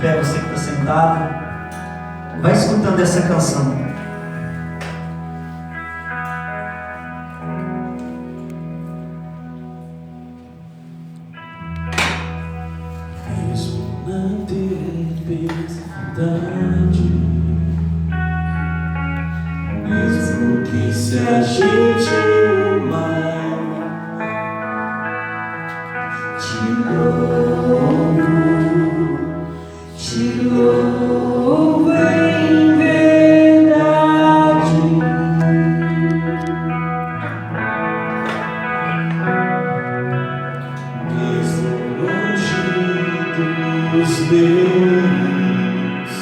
pé, você que está sentado, vai escutando essa canção. Mesmo na tempestade, mesmo que se agite o mar, te louvo em verdade. Mesmo longe dos meus,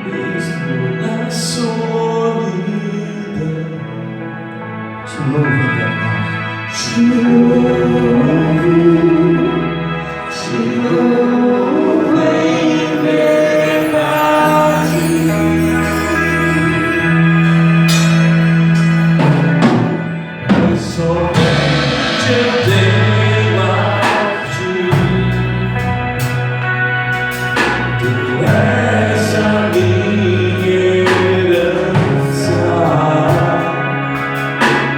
mesmo na solidão, Te louvo em verdade. te louvo em verdade. Pois somente eu tenho a ti. Tu és a minha herança.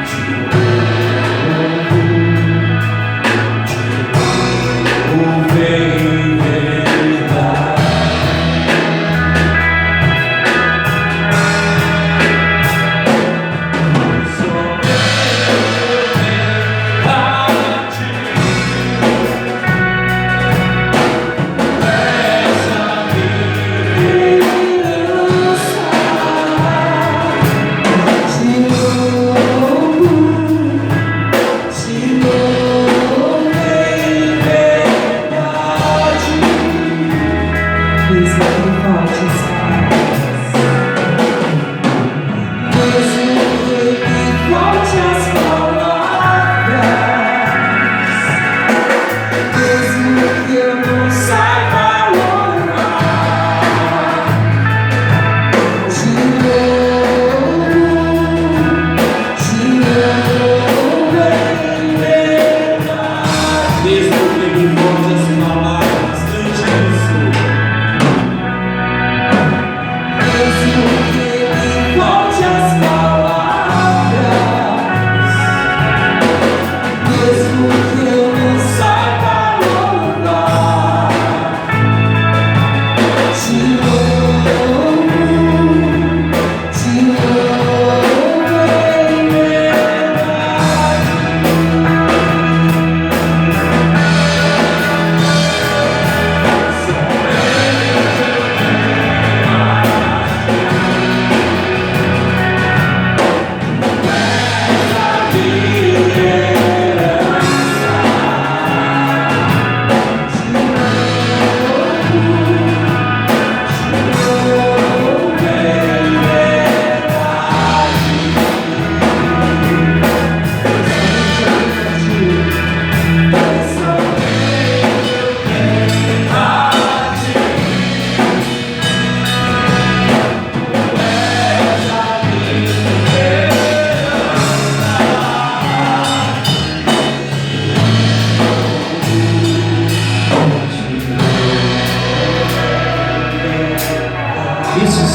Te louvo em verdade.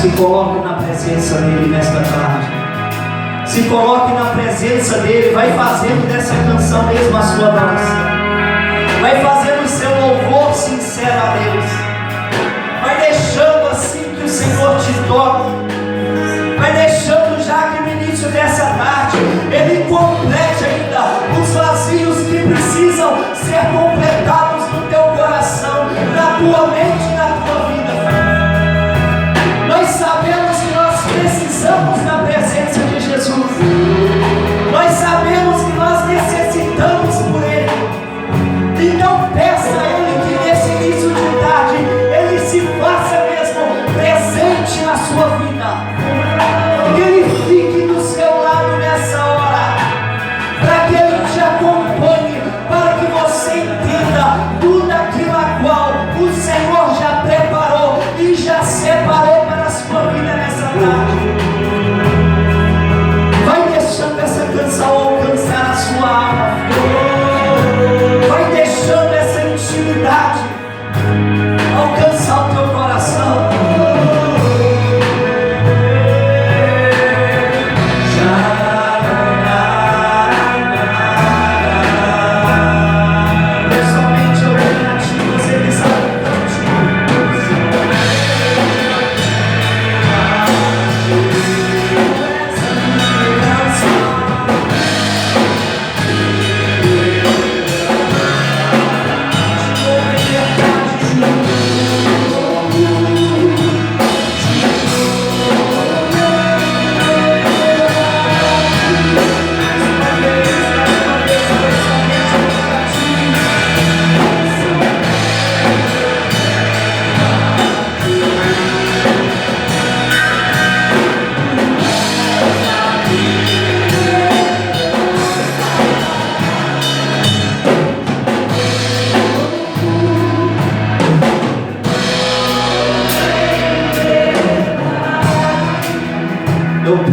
Se coloque na presença dele nesta tarde. Se coloque na presença dele. Vai fazendo dessa canção mesmo a sua dança. Vai fazendo o seu louvor sincero a Deus. Vai deixando assim que o Senhor te toque. Vai deixando já que no início dessa tarde Ele complete ainda os vazios que precisam ser completados no teu coração, na tua mente e na tua vida. Nós sabemos que nós precisamos da presença de Jesus. Nós sabemos que nós necessitamos por Ele. Então peça a Ele que nesse início de tarde Ele se faça mesmo presente na sua vida. Que Ele fique do seu lado nessa hora, para que Ele te acompanhe, para que você entenda tudo aquilo a qual o Senhor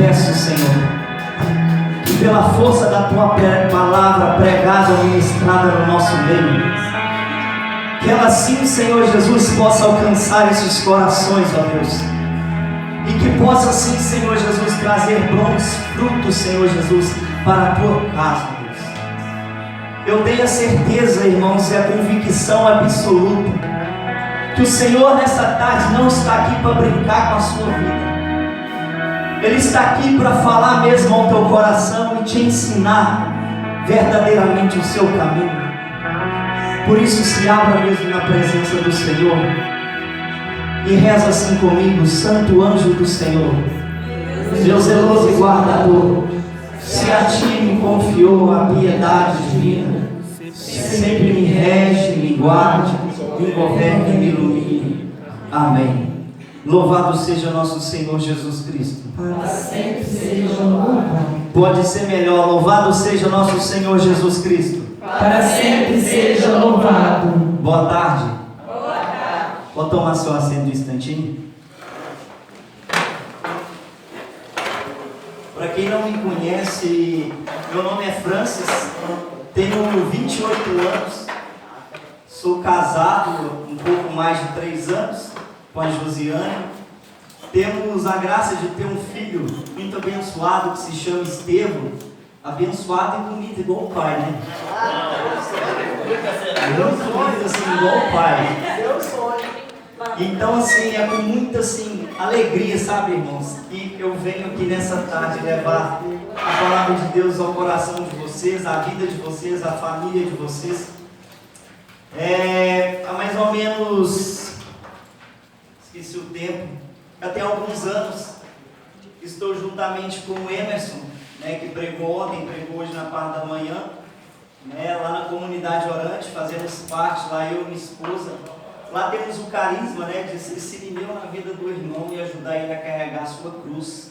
peço, Senhor, que pela força da Tua palavra pregada ou ministrada no nosso meio, que ela sim, Senhor Jesus, possa alcançar esses corações, ó Deus, e que possa sim, Senhor Jesus, trazer bons frutos, Senhor Jesus, para a Tua casa, Deus. Eu tenho a certeza, irmãos, e a convicção absoluta, que o Senhor nessa tarde não está aqui para brincar com a sua vida. Ele está aqui para falar mesmo ao teu coração e te ensinar verdadeiramente o seu caminho. Por isso, se abra mesmo na presença do Senhor e reza assim comigo: Santo anjo do Senhor, Deus zeloso e guardador, se a ti me confiou a piedade divina, sempre me rege, me guarde, me governe e me ilumine. Amém. Louvado seja nosso Senhor Jesus Cristo. Para sempre seja louvado. Pode ser melhor. Louvado seja nosso Senhor Jesus Cristo. Para sempre seja louvado. Boa tarde. Boa tarde. Pode tomar seu assento um instantinho? Para quem não me conhece, meu nome é Francis, tenho 28 anos, sou casado um pouco mais de 3 anos com a Josiane. Temos a graça de ter um filho muito abençoado que se chama Estevão. Abençoado e bonito igual o pai, né? Muito bonito assim, igual o pai. Então assim, é com muita assim, alegria, sabe, irmãos, que eu venho aqui nessa tarde levar a palavra de Deus ao coração de vocês, à vida de vocês, à família de vocês. Há mais ou menos, esqueci o tempo, até alguns anos, estou juntamente com o Emerson, né, que pregou ontem, pregou hoje na parte da manhã, né, lá na comunidade orante, fazemos parte, lá eu e minha esposa. Lá temos o carisma, né, de ser sinineu na vida do irmão e ajudar ele a carregar a sua cruz,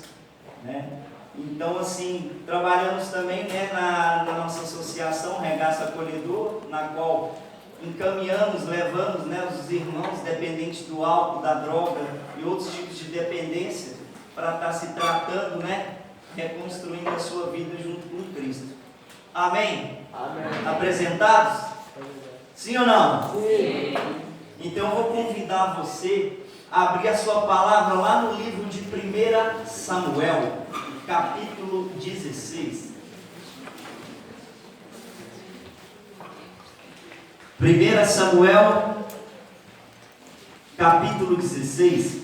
né? Então, assim, trabalhamos também, né, na nossa associação Regaça Acolhedor, na qual encaminhamos, levamos, né, os irmãos dependentes do álcool, da droga e outros tipos de dependência para estar se tratando, né, reconstruindo a sua vida junto com Cristo. Amém? Amém. Apresentados? Sim ou não? Sim. Então eu vou convidar você a abrir a sua palavra lá no livro de 1 Samuel, capítulo 16. 1 Samuel, capítulo 16.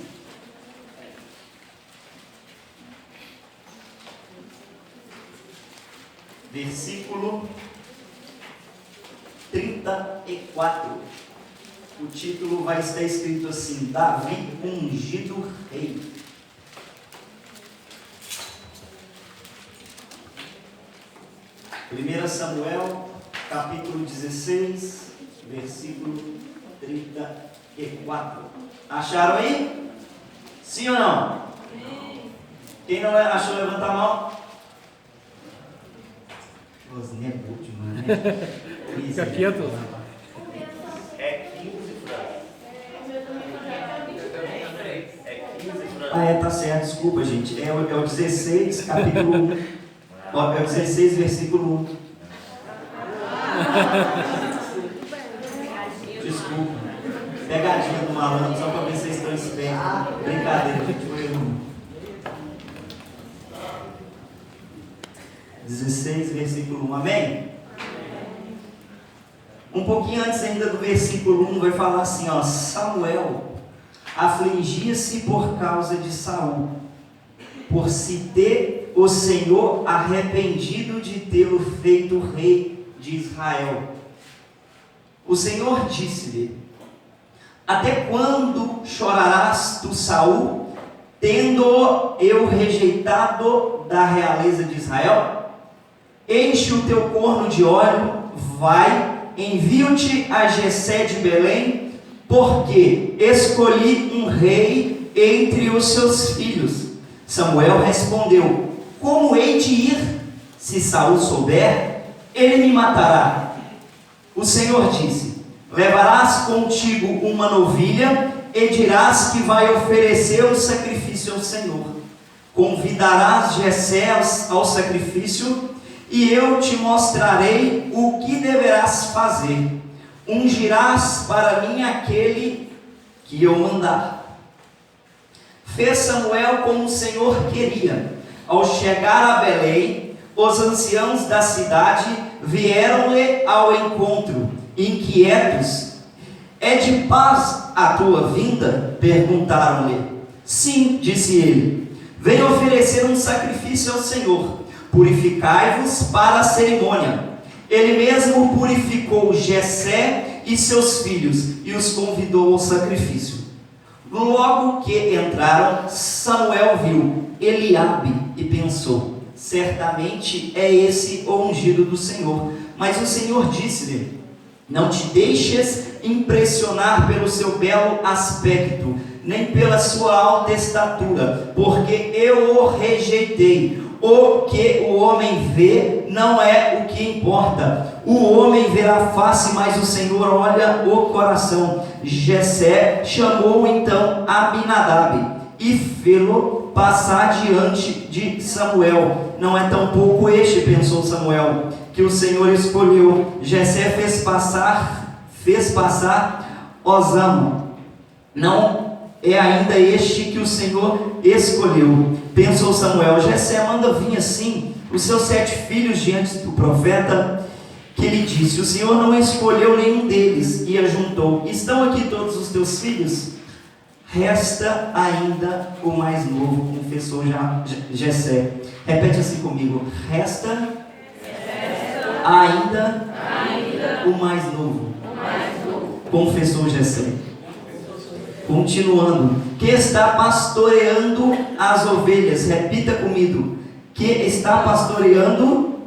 Versículo 34. O título vai estar escrito assim: Davi ungido rei. Primeira Samuel, capítulo 16, versículo 34. Acharam aí? Sim ou não? Sim. Quem não achou, levanta a mão. Rosné é bom demais, né? Fica quieto. Tá certo, desculpa, gente. É o 16, capítulo 1. É o 16, versículo 1. Desculpa. Pegadinha do malandro, só para ver se vocês estão espertos. Brincadeira, gente. Foi eu. 16, versículo 1. Amém? Um pouquinho antes ainda do versículo 1, vai falar assim, ó: Samuel afligia-se por causa de Saul, por se ter o Senhor arrependido de tê-lo feito rei de Israel. O Senhor disse-lhe: Até quando chorarás tu, Saul, tendo eu rejeitado da realeza de Israel? Enche o teu corno de óleo, vai, envio-te a Jessé de Belém, porque escolhi um rei entre os seus filhos. Samuel respondeu: Como hei de ir? Se Saul souber, ele me matará. O Senhor disse: Levarás contigo uma novilha e dirás que vai oferecer o sacrifício ao Senhor. Convidarás Jessé ao sacrifício, e eu te mostrarei o que deverás fazer. Ungirás para mim aquele que eu mandar. Fez Samuel como o Senhor queria. Ao chegar a Belém, os anciãos da cidade vieram-lhe ao encontro, inquietos. É de paz a tua vinda? Perguntaram-lhe. Sim, disse ele. Venho oferecer um sacrifício ao Senhor. Purificai-vos para a cerimônia. Ele mesmo purificou Jessé e seus filhos e os convidou ao sacrifício. Logo que entraram, Samuel viu Eliabe e pensou: certamente é esse o ungido do Senhor. Mas o Senhor disse-lhe: não te deixes impressionar pelo seu belo aspecto, nem pela sua alta estatura, porque eu o rejeitei. O que o homem vê não é o que importa. O homem vê a face, mas o Senhor olha o coração. Jessé chamou então Abinadab e fê-lo passar diante de Samuel. Não é tampouco este, pensou Samuel, que o Senhor escolheu. Jessé fez passar Osama. Não é ainda este que o Senhor escolheu. Pensou Samuel: Jessé manda vir assim os seus 7 filhos diante do profeta, que lhe disse: o Senhor não escolheu nenhum deles. E ajuntou: estão aqui todos os teus filhos? Resta ainda o mais novo, confessou Jessé. Repete assim comigo: resta ainda o mais novo, confessou Jessé. Continuando: que está pastoreando as ovelhas. Repita comigo: que está pastoreando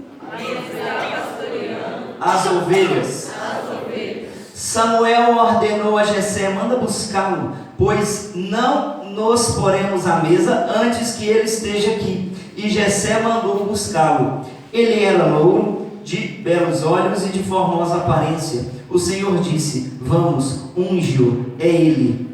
as ovelhas. Samuel ordenou a Jessé: manda buscá-lo, pois não nos poremos à mesa antes que ele esteja aqui. E Jessé mandou buscá-lo. Ele era louro, de belos olhos e de formosa aparência. O Senhor disse: vamos, unge-o, é ele,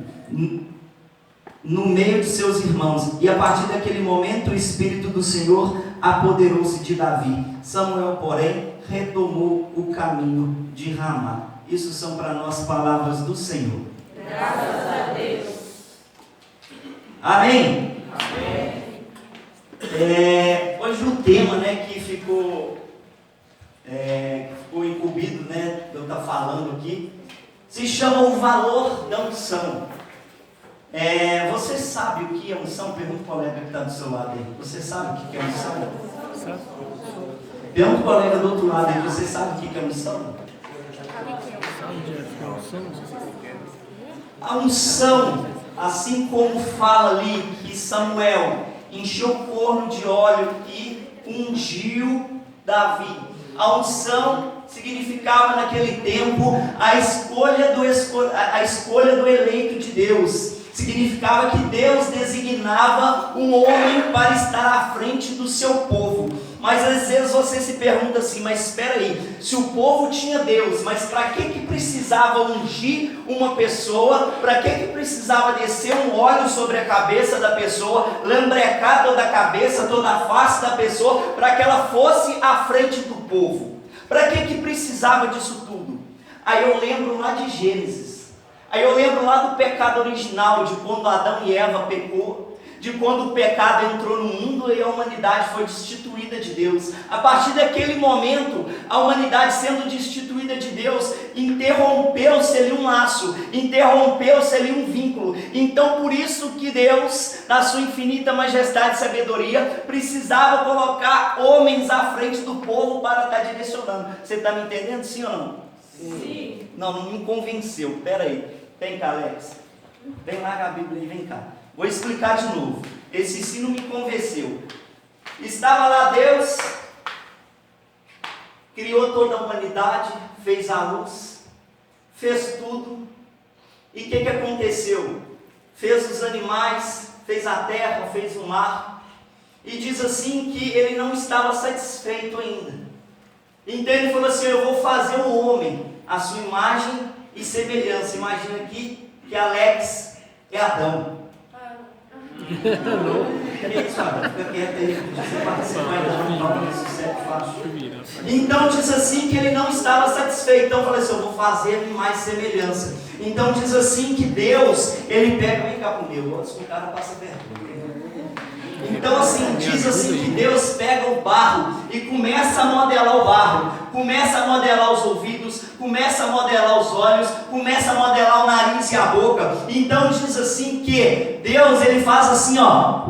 no meio de seus irmãos. E a partir daquele momento o Espírito do Senhor apoderou-se de Davi. Samuel, porém, retomou o caminho de Ramá. Isso são para nós palavras do Senhor. Graças a Deus. Amém? Amém. Hoje o tema, que ficou incumbido, de eu estar falando aqui, se chama o valor da unção. Você sabe o que é unção? Pergunta o colega que está do seu lado aí. Você sabe o que é unção? Pergunta o colega do outro lado aí. Você sabe o que é unção? A unção, assim como fala ali que Samuel encheu o forno de óleo e ungiu Davi. A unção significava naquele tempo a escolha do eleito de Deus. Significava que Deus designava um homem para estar à frente do seu povo. Mas às vezes você se pergunta assim: mas espera aí, se o povo tinha Deus, mas para que precisava ungir uma pessoa? Para que precisava descer um óleo sobre a cabeça da pessoa, lambrecar toda a cabeça, toda a face da pessoa, para que ela fosse à frente do povo? Para que precisava disso tudo? Aí eu lembro lá de Gênesis, aí eu lembro lá do pecado original, de quando Adão e Eva pecou, de quando o pecado entrou no mundo e a humanidade foi destituída de Deus. A partir daquele momento, a humanidade sendo destituída de Deus, interrompeu-se ali um laço, interrompeu-se ali um vínculo. Então por isso que Deus, na sua infinita majestade e sabedoria, precisava colocar homens à frente do povo para estar direcionando. Você está me entendendo, sim ou não? Sim. Não me convenceu. Pera aí, vem cá, Alex, vem lá com a Bíblia e vem cá. Vou explicar de novo. Esse sim não me convenceu. Estava lá Deus, criou toda a humanidade, fez a luz, fez tudo. E o que aconteceu? Fez os animais, fez a terra, fez o mar. E diz assim que ele não estava satisfeito ainda. Então ele falou assim: eu vou fazer o homem, a sua imagem e semelhança. Imagina aqui que Alex é Adão. Fica quieto aí, você participar e dar um sucesso fácil. Então diz assim que ele não estava satisfeito. Então eu falei assim, eu vou fazer mais semelhança. Então diz assim que Deus, ele pega, vem cá comigo, o cara passa vergonha. Então assim, diz assim que Deus pega o barro e começa a modelar o barro, começa a modelar os ouvidos, começa a modelar os olhos, começa a modelar o nariz e a boca. Então diz assim que Deus, ele faz assim, ó,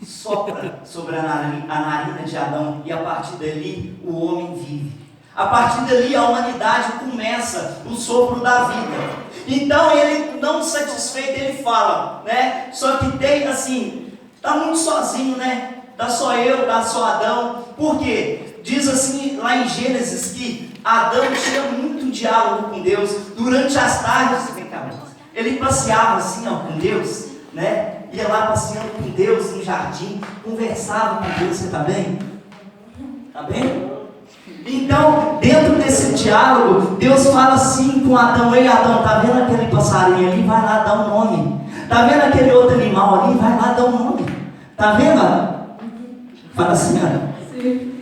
sopra sobre a narina de Adão, e a partir dali o homem vive. A partir dali a humanidade começa o sopro da vida. Então ele, não satisfeito, ele fala, né? Só que tem assim, está muito sozinho, né? Dá só eu, dá só Adão. Por quê? Diz assim lá em Gênesis que Adão tinha muito diálogo com Deus. Durante as tardes, ele passeava assim, ó, com Deus, né? Ia lá passeando com Deus no jardim, conversava com Deus. Você está bem? Está bem? Então, dentro desse diálogo, Deus fala assim com Adão: ei Adão, tá vendo aquele passarinho ali? Vai lá dar um nome. Tá vendo aquele outro animal ali? Vai lá dar um nome. Tá vendo? Fala assim, Adão.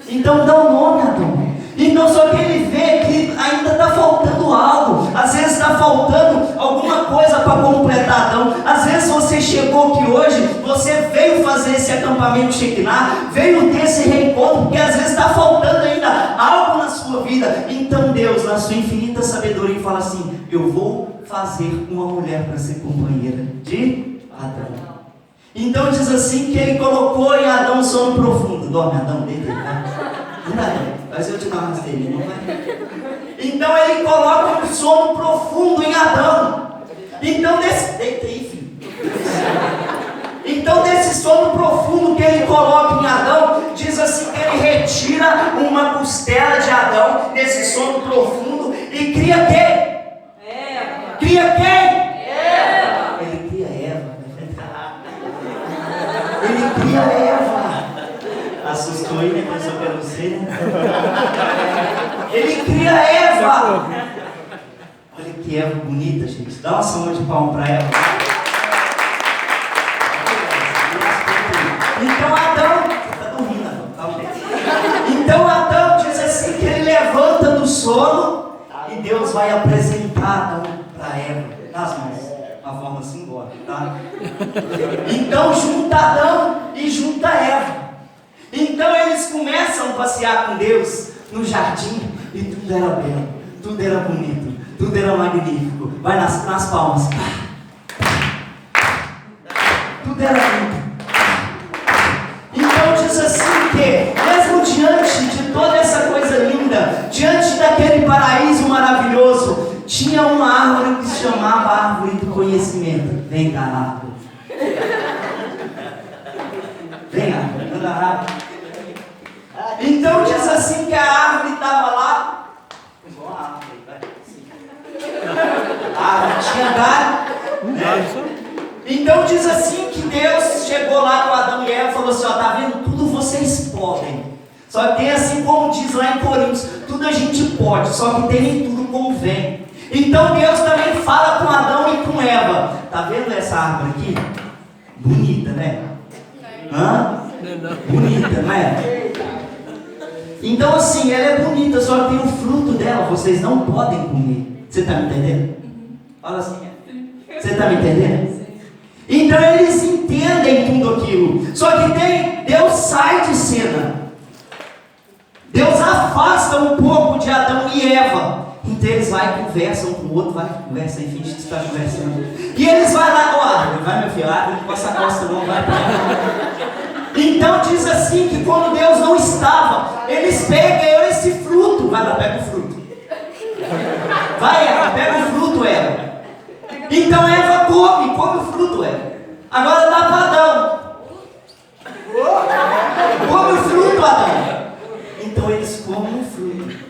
Então dá um nome, Adão. Então só que ele vê que ainda está faltando algo. Às vezes está faltando alguma coisa para completar Adão. Às vezes você chegou aqui hoje, você veio fazer esse acampamento Shekinah, veio ter esse reencontro, porque às vezes está faltando ainda algo na sua vida. Então Deus, na sua infinita sabedoria, fala assim: eu vou fazer uma mulher para ser companheira de Adão. Então diz assim que ele colocou em Adão sono profundo. Dorme Adão, deita aí, vai. Mas eu te dar uma rasteirinha, não vai? Então ele coloca um sono profundo em Adão. Então deita aí, filho. Então desse sono profundo que ele coloca em Adão, diz assim que ele retira uma costela de Adão desse sono profundo e cria quem? Eva. Cria quem? Eva. Ele cria Eva. Ele cria Eva. Assustou aí, né? Pensou que era você, né? Ele cria Eva. Olha que Eva bonita, gente. Dá uma salva de palma para Eva. Então Adão, você está dormindo, Adão, calma. Então Adão diz assim que ele levanta do sono e Deus vai apresentar Adão para Eva. Nas mãos, uma forma simbólica, tá? Então junta Adão e junta Eva. Então eles começam a passear com Deus no jardim e tudo era belo, tudo era bonito, tudo era magnífico. Vai nas palmas. Tudo era lindo. Então diz assim que, mesmo diante de toda essa coisa linda, diante daquele paraíso maravilhoso, tinha uma árvore que se chamava árvore do conhecimento. Vem cá, árvore. Vem, árvore, anda rápido. Então diz assim que a árvore estava lá, igual a árvore, vai. A árvore tinha galho, né? Então diz assim que Deus chegou lá com Adão e Eva e falou assim: ó, tá vendo? Tudo vocês podem. Só que tem assim como diz lá em Coríntios, tudo a gente pode, só que tem nem tudo convém. Então Deus também fala com Adão e com Eva. Tá vendo essa árvore aqui? Bonita, né? Hã? Bonita, não é? Então assim, ela é bonita, só que tem o fruto dela, vocês não podem comer. Você está me entendendo? Fala assim, você está me entendendo? Então eles entendem tudo aquilo. Só que Deus sai de cena. Deus afasta um pouco de Adão e Eva. Então eles vão e conversam um com o outro, vai conversa, enfim, a gente está conversando. E eles vão lá, ó, árvore, vai meu filho, árvore, não passa a costa não, vai para ela. Então diz assim que quando Deus não estava, eles pegam esse fruto. Vai lá, pega o fruto. Vai, Eva, pega o fruto, Eva. Então Eva come o fruto, Eva. Agora dá para Adão. Come o fruto, Adão. Então eles comem o fruto.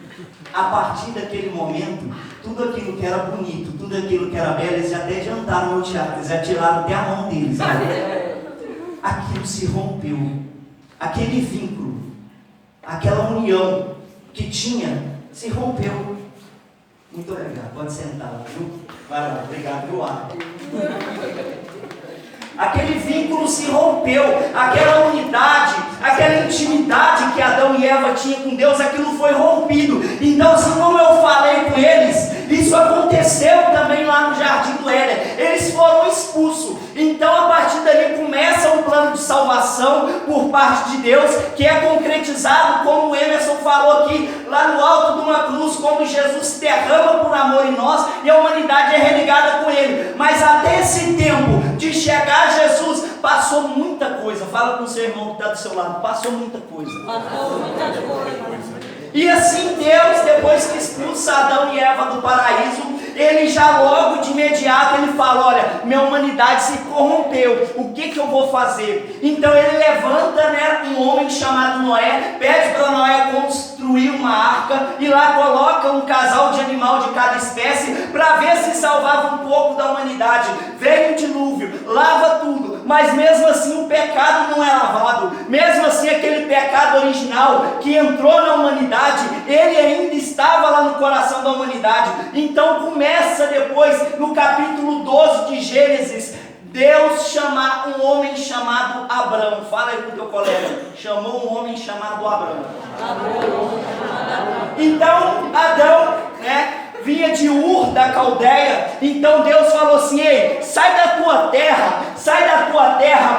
A partir daquele momento, tudo aquilo que era bonito, tudo aquilo que era belo, eles já até jantaram no teatro, eles já tiraram até a mão deles. Aquilo se rompeu. Aquele vínculo, aquela união que tinha, se rompeu. Muito obrigado, pode sentar, viu? Vai lá, obrigado, viu, Ar? aquele vínculo se rompeu, aquela unidade, aquela intimidade que Adão e Eva tinham com Deus, aquilo foi rompido. Então, assim como eu falei com eles, isso aconteceu também lá no Jardim do Éden. Eles foram expulsos. Então, a partir dali começa um plano de salvação por parte de Deus, que é concretizado, como o Emerson falou aqui, lá no alto de uma cruz, como Jesus se derrama por amor em nós e a humanidade é religada com Ele. Mas até esse tempo de chegar a Jesus, passou muita coisa. Fala com o seu irmão que está do seu lado, passou muita coisa. Passou muita coisa. E assim Deus, depois que expulsa Adão e Eva do paraíso, Ele já logo de imediato, Ele fala, olha, minha humanidade se corrompeu, o que eu vou fazer? Então Ele levanta, né, um homem chamado Noé, pede para Noé construir uma arca, e lá coloca um casal de animal de cada espécie, para ver se salvava um pouco da humanidade. Veio o dilúvio, lava tudo, mas mesmo assim o pecado não é lavado, mesmo assim aquele pecado original que entrou na humanidade, ele ainda estava lá no coração da humanidade. Então começa depois, no capítulo 12 de Gênesis, Deus chamar um homem chamado Abrão. Fala aí com o teu colega, chamou um homem chamado Abrão. Então Adão, né, vinha de Ur da Caldeia. Então Deus falou assim, ei, sai da tua terra,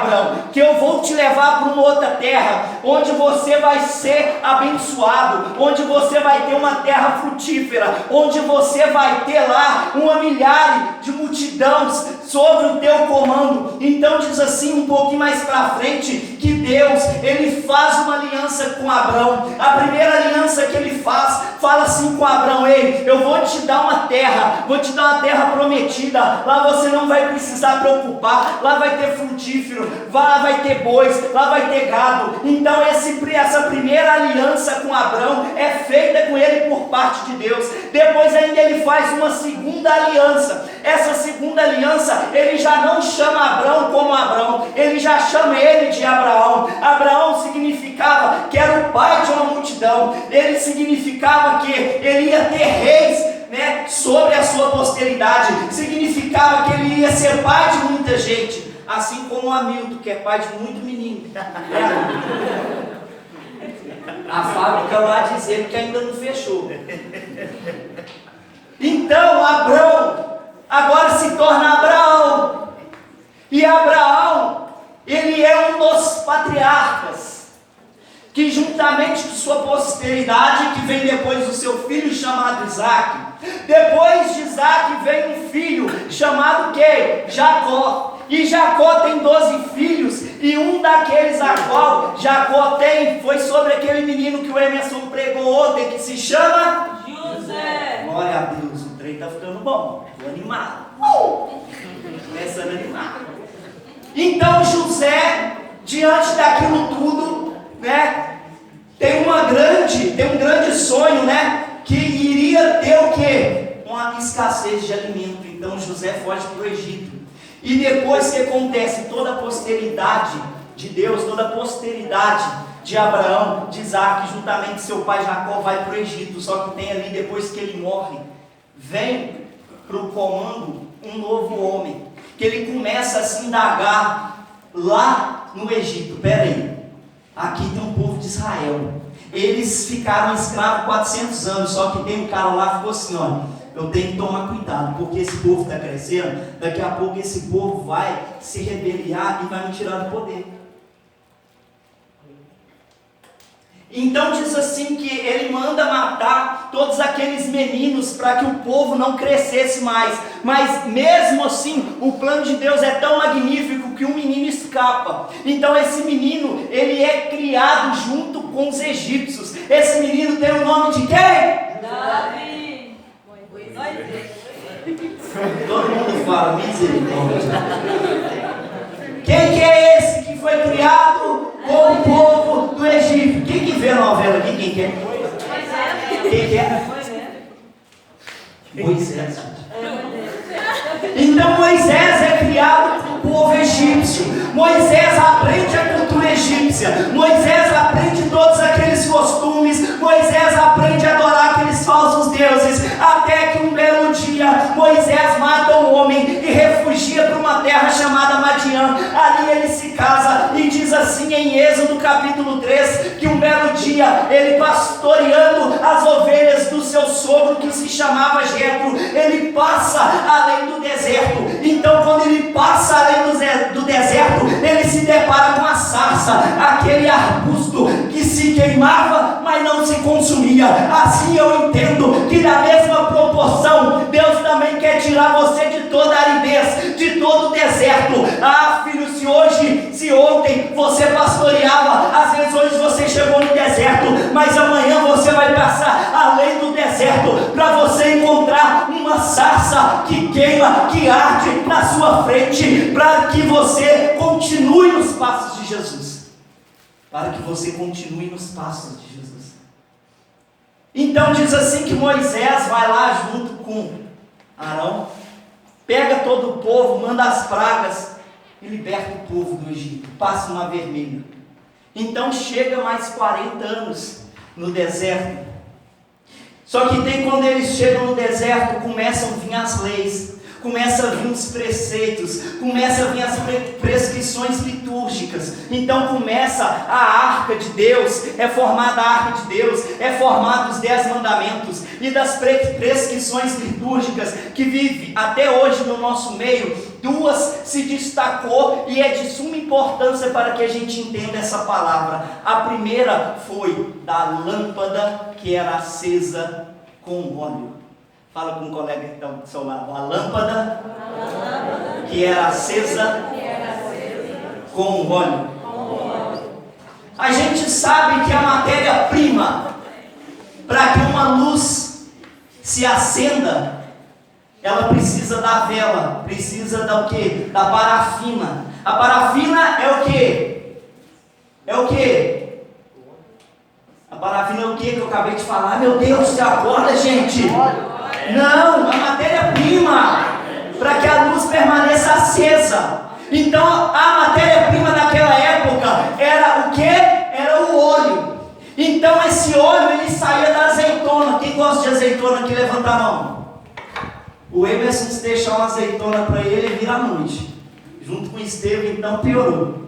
Abrão, que eu vou te levar para uma outra terra, onde você vai ser abençoado, onde você vai ter uma terra frutífera, onde você vai ter lá uma milhares de multidões sobre o teu comando. Então diz assim, um pouquinho mais para frente, que Deus, Ele faz uma aliança com Abrão. A primeira aliança que Ele faz, fala assim com Abrão, ei, eu vou te dar uma terra, vou te dar uma terra prometida, lá você não vai precisar preocupar, lá vai ter frutífero, lá vai ter bois, lá vai ter gado. Então essa primeira aliança com Abrão é feita com ele por parte de Deus. Depois ainda ele faz uma segunda aliança. Essa segunda aliança, ele já não chama Abrão como Abrão, ele já chama ele de Abraão. Abraão significava que era o pai de uma multidão, ele significava que ele ia ter reis, né, sobre a sua posteridade, significava que ele ia ser pai de muita gente, assim como o Hamilton, que é pai de muito menino. A fábrica lá dizendo que ainda não fechou. Então Abrão agora se torna Abraão, e Abraão, ele é um dos patriarcas, que juntamente com sua posteridade, que vem depois do seu filho chamado Isaac, depois de Isaac vem um filho chamado quem? Jacó. E Jacó tem 12 filhos, e um daqueles a qual Jacó tem, foi sobre aquele menino que o Emerson pregou ontem, que se chama José. Glória a Deus, o trem está ficando bom, estou animado, começando a animar. Então José, diante daquilo tudo, né, tem um grande sonho, né, que iria ter o quê? Uma escassez de alimento. Então José foge para o Egito. E depois que acontece toda a posteridade de Deus, toda a posteridade de Abraão, de Isaac, juntamente seu pai Jacó vai para o Egito. Só que tem ali, depois que ele morre, vem para o comando um novo homem, que ele começa a se indagar lá no Egito. Pera aí, aqui tem um povo de Israel, eles ficaram escravos 400 anos, só que tem um cara lá que ficou assim, olha, eu tenho que tomar cuidado, porque esse povo está crescendo, daqui a pouco esse povo vai se rebeliar e vai me tirar do poder. Então diz assim que ele manda matar todos aqueles meninos para que o povo não crescesse mais. Mas mesmo assim, o plano de Deus é tão magnífico que um menino escapa. Então esse menino, ele é criado junto com os egípcios. Esse menino tem o nome de quem? Davi. Todo mundo fala, misericórdia. Quem que é esse que foi criado com o povo do Egito? Quem que vê a novela aqui? Quem que é? Quem que é? Moisés. Então Moisés é criado com o povo egípcio. Moisés aprende a cultura egípcia. Moisés aprende todos aqueles costumes. Moisés aprende a adorar aqueles falsos deuses. Até que um belo dia Moisés mata um homem e refugia para uma terra chamada Madiã. Canaã. Ali ele se casa e diz assim em Êxodo capítulo 3, que um belo dia, ele pastoreando as ovelhas do seu sogro, que se chamava Jetro, ele passa além do deserto. Então quando ele passa além do deserto, ele se depara com a sarça, aquele arbusto que se queimava, mas não se consumia. Assim eu entendo que na mesma proporção, Deus também quer tirar você de toda a aridez, de todo o deserto. Ah, filho, se ontem você pastoreava, às vezes hoje você chegou no deserto, mas amanhã você vai passar além do deserto, para você encontrar uma sarça que queima, que arde na sua frente, para que você continue nos passos de Jesus. Para que você continue nos passos de Jesus. Então diz assim que Moisés vai lá junto com Arão, pega todo o povo, manda as pragas e liberta o povo do Egito, passa uma vermelha. Então chega mais 40 anos no deserto. Só que tem quando eles chegam no deserto, começam a vir as leis, começam a vir os preceitos, começam a vir as prescrições litúrgicas. Então começa a arca de Deus, é formada a arca de Deus, é formado os 10 mandamentos, e das prescrições litúrgicas que vive até hoje no nosso meio, 2 se destacou e é de suma importância para que a gente entenda essa palavra. A primeira foi da lâmpada que era acesa com óleo. Fala com um colega que está do seu lado. A lâmpada que era acesa com óleo. A gente sabe que a matéria-prima para que uma luz se acenda, ela precisa da vela, precisa da o quê? Da parafina. A parafina é o quê? É o quê? A parafina é o quê que eu acabei de falar? Meu Deus, você acorda, gente? Não, a matéria-prima para que a luz permaneça acesa. Então a matéria-prima naquela época era o quê? Era o óleo. Então esse óleo ele saía da azeitona. Quem gosta de azeitona aqui, levanta a mão. O Emerson, se deixar uma azeitona para ele vira à noite. Junto com o Estevão, então piorou.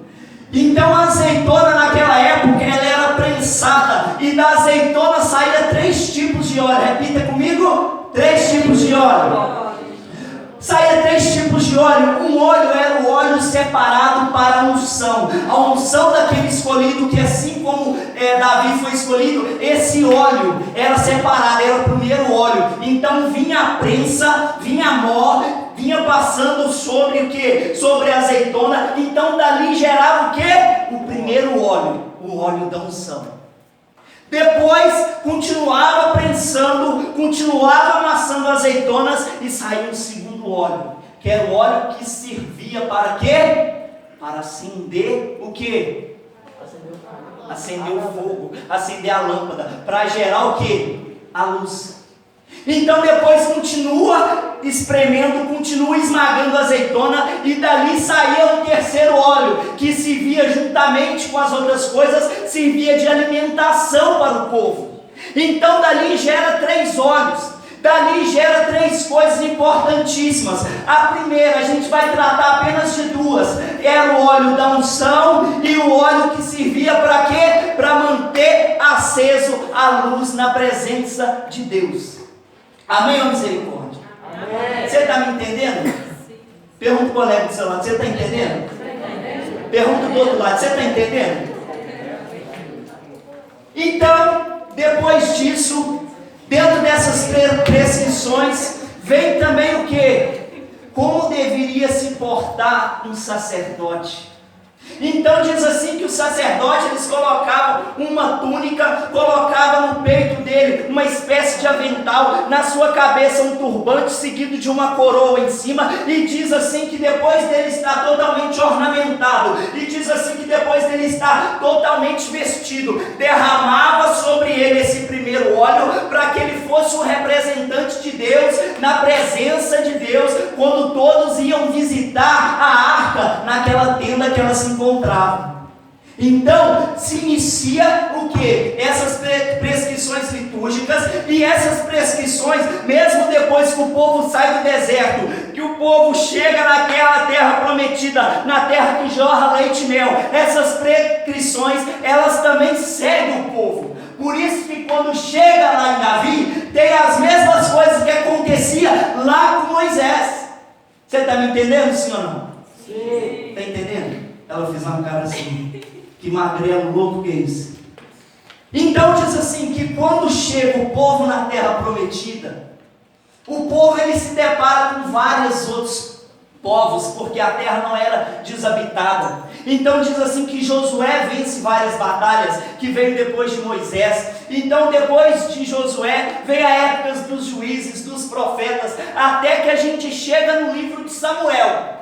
Então a azeitona naquela época ela era prensada, e da azeitona saía 3 tipos de óleo. Repita comigo: 3 tipos de óleo. Saía 3 tipos de óleo. Um óleo era o óleo separado para a unção. A unção daquele escolhido, que assim como Davi foi escolhido, esse óleo era separado, era o primeiro óleo. Então vinha a prensa, vinha a mó, vinha passando sobre o que? Sobre a azeitona. Então dali gerava o que? O primeiro óleo, o óleo da unção. Depois continuava prensando, continuava amassando azeitonas e saía um segundo óleo, que era o óleo que servia para quê? Para acender o quê? Acender o fogo, acender a lâmpada, para gerar o quê? A luz. Então depois continua espremendo, continua esmagando a azeitona, e dali saía um terceiro óleo, que servia juntamente com as outras coisas, servia de alimentação para o povo. Então dali gera 3 óleos, dali gera 3 coisas importantíssimas. A primeira, a gente vai tratar apenas de 2, era o óleo da unção e o óleo que servia para quê? Para manter aceso a luz na presença de Deus. Amém ou misericórdia? Amém. Você está me entendendo? Pergunta para o colega do seu lado: você está entendendo? Pergunta do outro lado: você está entendendo? Então, depois disso, dentro dessas prescrições, vem também o que? Como deveria se portar um sacerdote. Então diz assim que o sacerdote, eles colocavam uma túnica, colocavam no peito dele uma espécie de avental, na sua cabeça um turbante seguido de uma coroa em cima, e diz assim que depois dele estar totalmente ornamentado, e diz assim que depois dele estar totalmente vestido, derramava sobre ele esse primeiro óleo, para que ele fosse o representante de Deus, na presença de Deus, quando todos iam visitar a arca, naquela tenda que ela se encontrava. Então se inicia o que? Essas prescrições litúrgicas, e essas prescrições, mesmo depois que o povo sai do deserto, que o povo chega naquela terra prometida, prometida, na terra que jorra leite e mel. Essas prescrições, elas também seguem o povo. Por isso que quando chega lá em Davi, tem as mesmas coisas que acontecia lá com Moisés. Você está me entendendo, sim ou não? Sim. Está entendendo? Ela fez uma cara assim, que magrelo louco que é isso. Então diz assim, que quando chega o povo na terra prometida, o povo ele se depara com vários outros povos, porque a terra não era desabitada. Então diz assim que Josué vence várias batalhas, que veio depois de Moisés. Então depois de Josué, vem a época dos juízes, dos profetas, até que a gente chega no livro de Samuel,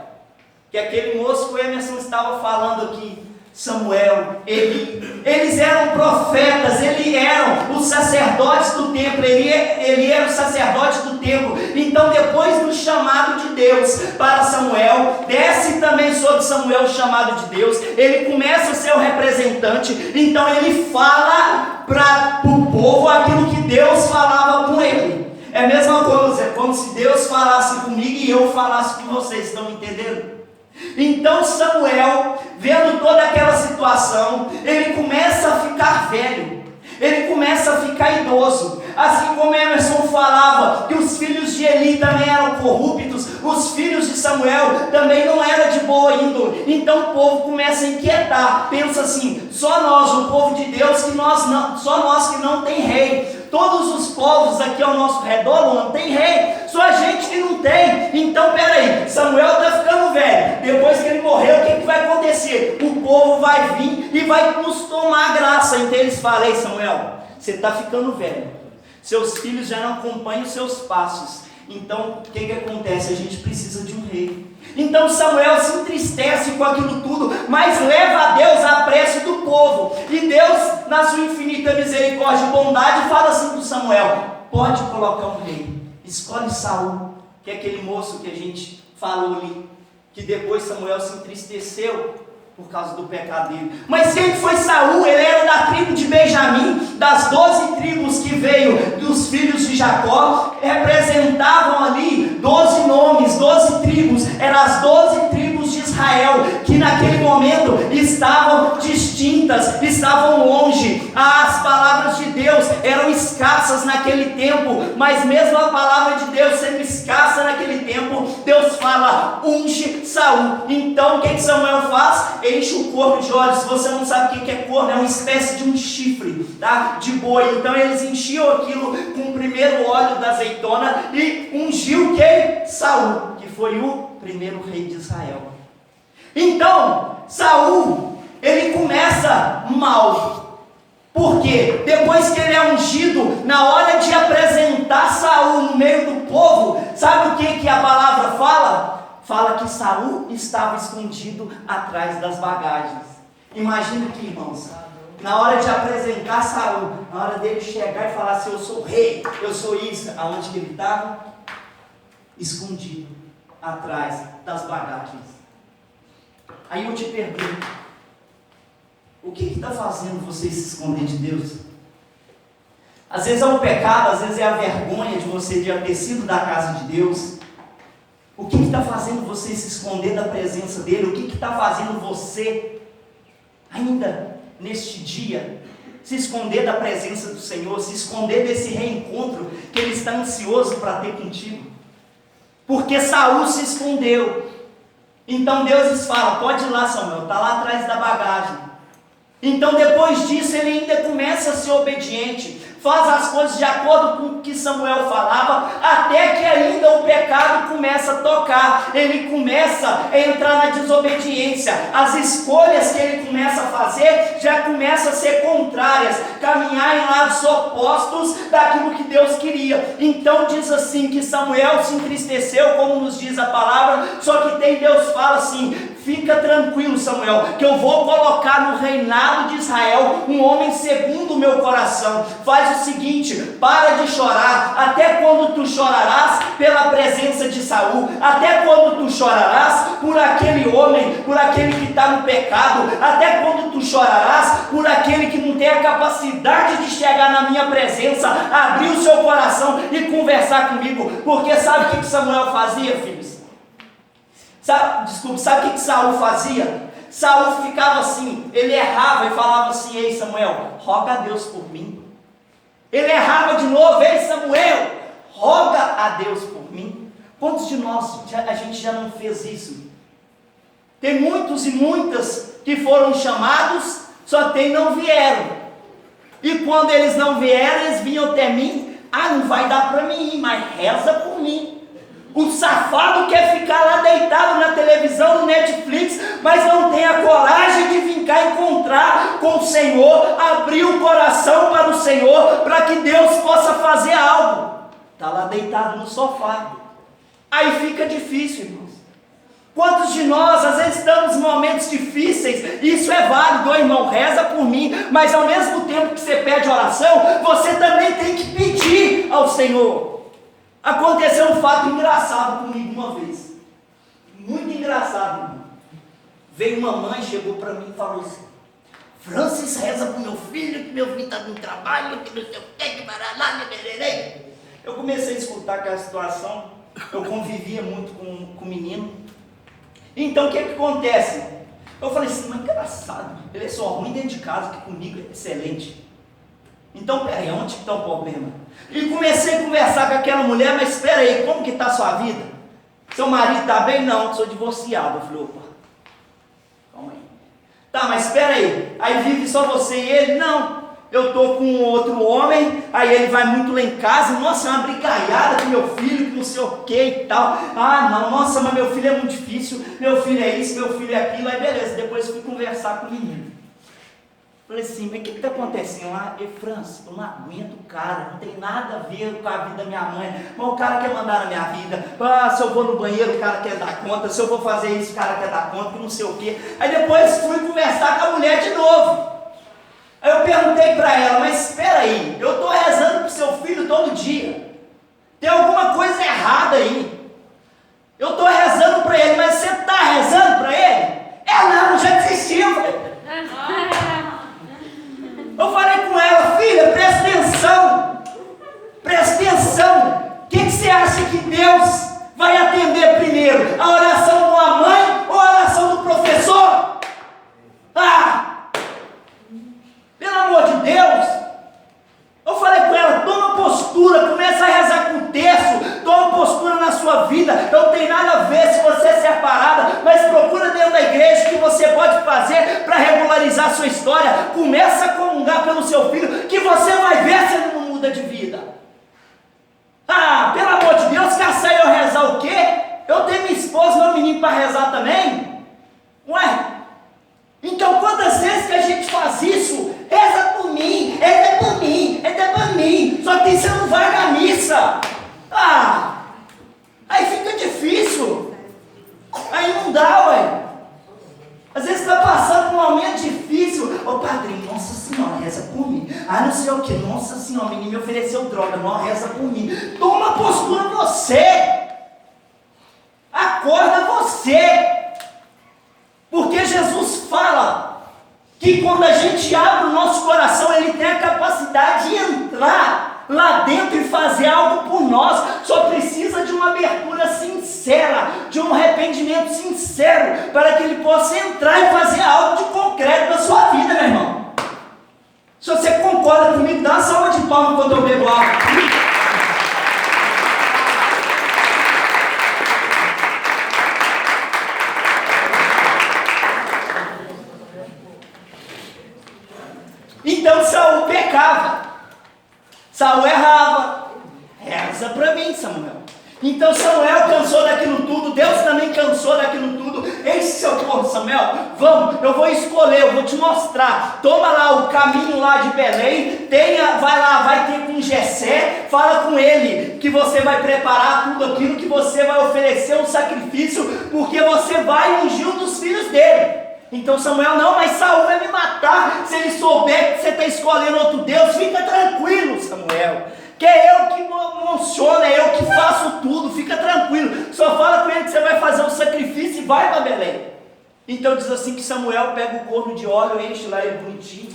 que aquele moço que o Emerson estava falando aqui, Samuel, eles eram profetas, eles eram os sacerdotes do templo, ele era o sacerdote do templo. Então depois do chamado de Deus para Samuel, desce também sobre Samuel o chamado de Deus, ele começa a ser o representante, então ele fala para o povo aquilo que Deus falava com ele. É a mesma coisa, é como se Deus falasse comigo e eu falasse com vocês, estão entendendo? Então Samuel, vendo toda aquela situação, ele começa a ficar velho, ele começa a ficar idoso. Assim como Emerson falava que os filhos de Eli também eram corruptos, os filhos de Samuel também não eram de boa índole. Então o povo começa a inquietar, pensa assim, só nós, o povo de Deus, só nós que não tem rei. Todos os povos aqui ao nosso redor não tem rei, só a gente que não tem. Então peraí, Samuel está ficando velho, depois que ele morreu, o que vai acontecer? O povo vai vir e vai nos tomar graça. Então eles falam, ei Samuel, você está ficando velho, seus filhos já não acompanham os seus passos, então o que acontece? A gente precisa de um rei. Então Samuel se entristece com aquilo tudo, mas leva a Deus a prece do povo. E Deus, na sua infinita misericórdia e bondade, fala assim para Samuel, pode colocar um rei, escolhe Saul, que é aquele moço que a gente falou ali, que depois Samuel se entristeceu por causa do pecado dele. Mas quem foi Saul? Ele era da tribo de Benjamim, das 12 tribos que veio dos filhos de Jacó, representavam ali 12 nomes, 12 tribos, eram as 12 tribos de Israel, que naquele momento estavam distintas, estavam longe. As palavras de Deus eram escassas naquele tempo, mas mesmo a palavra de Deus sendo escassa naquele tempo, Deus fala, unge Saul. Então o que Samuel faz? Enche o corno de óleo. Se você não sabe o que é corno, é uma espécie de um chifre, tá? De boi. Então eles enchiam aquilo com o primeiro óleo da azeitona e ungiu quem? Saul, que foi o primeiro rei de Israel. Então Saul, ele começa mal. Por quê? Depois que ele é ungido, na hora de apresentar Saul no meio do povo, sabe o que a palavra fala? Fala que Saul estava escondido atrás das bagagens. Imagina aqui, irmãos, na hora de apresentar Saul, na hora dele chegar e falar assim, eu sou rei, eu sou isso, aonde que ele estava? Escondido atrás das bagagens. Aí eu te pergunto, o que está fazendo você se esconder de Deus? Às vezes é um pecado, às vezes é a vergonha de você já ter sido da casa de Deus. O que está fazendo você se esconder da presença dEle? O que está fazendo você, ainda neste dia, se esconder da presença do Senhor, se esconder desse reencontro que Ele está ansioso para ter contigo? Porque Saul se escondeu. Então Deus fala, pode ir lá Samuel, está lá atrás da bagagem. Então depois disso ele ainda começa a ser obediente, faz as coisas de acordo com o que Samuel falava, até que ainda o pecado começa a tocar, ele começa a entrar na desobediência, as escolhas que ele começa a fazer já começam a ser contrárias, caminhar em lados opostos daquilo que Deus queria. Então diz assim que Samuel se entristeceu, como nos diz a palavra, só que Deus fala assim, fica tranquilo Samuel, que eu vou colocar no reinado de Israel um homem segundo o meu coração. Faz o seguinte, para de chorar. Até quando tu chorarás pela presença de Saul? Até quando tu chorarás por aquele homem, por aquele que está no pecado? Até quando tu chorarás por aquele que não tem a capacidade de chegar na minha presença, abrir o seu coração e conversar comigo? Porque sabe o que Samuel fazia, filhos? Sabe o que Saul fazia? Saul ficava assim, ele errava e falava assim: ei Samuel, roga a Deus por mim. Ele errava de novo: ei Samuel, roga a Deus por mim. Quantos de nós a gente já não fez isso? Tem muitos e muitas que foram chamados, só tem não vieram. E quando eles não vieram, eles vinham até mim: ah, não vai dar para mim ir, mas reza por mim. O safado quer ficar lá deitado na televisão, no Netflix, mas não tem a coragem de vir cá encontrar com o Senhor, abrir o coração para o Senhor, para que Deus possa fazer algo. Está lá deitado no sofá. Aí fica difícil, irmãos. Quantos de nós, às vezes, estamos em momentos difíceis? Isso é válido, irmão, reza por mim, mas ao mesmo tempo que você pede oração, você também tem que pedir ao Senhor. Aconteceu um fato engraçado comigo uma vez, muito engraçado, irmão. Veio uma mãe, chegou para mim e falou assim: Francis, reza para o meu filho, que meu filho está no trabalho, que não sei o que baralá, bererei. Eu comecei a escutar aquela situação, eu convivia muito com o menino. Então o que acontece? Eu falei assim: mas engraçado, ele é só ruim dentro de casa, que comigo é excelente. Então peraí, onde está o problema? E comecei a conversar com aquela mulher: mas espera aí, como que está a sua vida? Seu marido está bem? Não, sou divorciado. Eu falei: opa, calma aí. Tá, mas espera aí vive só você e ele? Não, eu estou com outro homem, aí ele vai muito lá em casa, nossa, é uma brigaiada com meu filho, que não sei o que e tal. Ah não, nossa, mas meu filho é muito difícil, meu filho é isso, meu filho é aquilo. Aí beleza, depois fui conversar com o menino. Falei assim: mas o que está acontecendo lá? Francis, eu não aguento o cara, não tem nada a ver com a vida da minha mãe, mas o cara quer mandar na minha vida. Ah, se eu vou no banheiro, o cara quer dar conta, se eu vou fazer isso, o cara quer dar conta, que não sei o quê. Aí depois fui conversar com a mulher de novo. Aí eu perguntei para ela: mas espera aí, eu estou rezando para o seu filho todo dia, tem alguma coisa errada aí. Eu estou rezando para ele, mas você está rezando para ele? Não, já desistiu. Eu falei com ela: filha, presta atenção, o que você acha que Deus vai atender primeiro? A oração de uma mãe ou a oração do professor? Pelo amor de Deus. Eu falei com ela: toma postura, começa a rezar com o terço, toma postura na sua vida. Não tem nada a ver se você é separada, mas procura dentro da igreja o que você pode fazer para regularizar a sua história. Começa a comungar pelo seu filho, que você vai ver se ele não muda de vida. Pelo amor de Deus, quer sair eu rezar o quê? Eu tenho minha esposa, meu menino para rezar também? Ué? Então quantas vezes que a gente faz isso? Reza por mim, é por mim, é por mim. Só que você não vai na missa. Aí fica difícil. Aí não dá, ué. Às vezes está passando por um momento difícil. Ô padrinho, nossa senhora, reza por mim. Não sei o que, nossa senhora, o menino me ofereceu droga, não, reza por mim. Toma postura você. Acorda você. Porque Jesus fala que quando a gente abre o nosso coração, Ele tem a capacidade de entrar lá dentro e fazer algo por nós. Só precisa de uma abertura sincera, de um arrependimento sincero, para que Ele possa entrar e fazer algo de concreto na sua vida, meu irmão. Se você concorda comigo, dá uma salva de palmas quando eu bebo água. Então Saul pecava, Saul errava. Reza para mim, Samuel. Então Samuel cansou daquilo tudo, Deus também cansou daquilo tudo. Esse seu povo, Samuel, vamos, eu vou escolher, eu vou te mostrar. Toma lá o caminho lá de Belém, vai lá, vai ter com Jessé, fala com ele que você vai preparar tudo aquilo, que você vai oferecer um sacrifício, porque você vai ungir um dos filhos dele. Então Samuel: não, mas Saul vai me matar se ele souber que você está escolhendo outro Deus. Fica tranquilo, Samuel, que é eu que emociona, é eu que faço tudo, fica tranquilo. Só fala com ele que você vai fazer um sacrifício e vai para Belém. Então diz assim que Samuel pega o corno de óleo, enche lá ele bonitinho,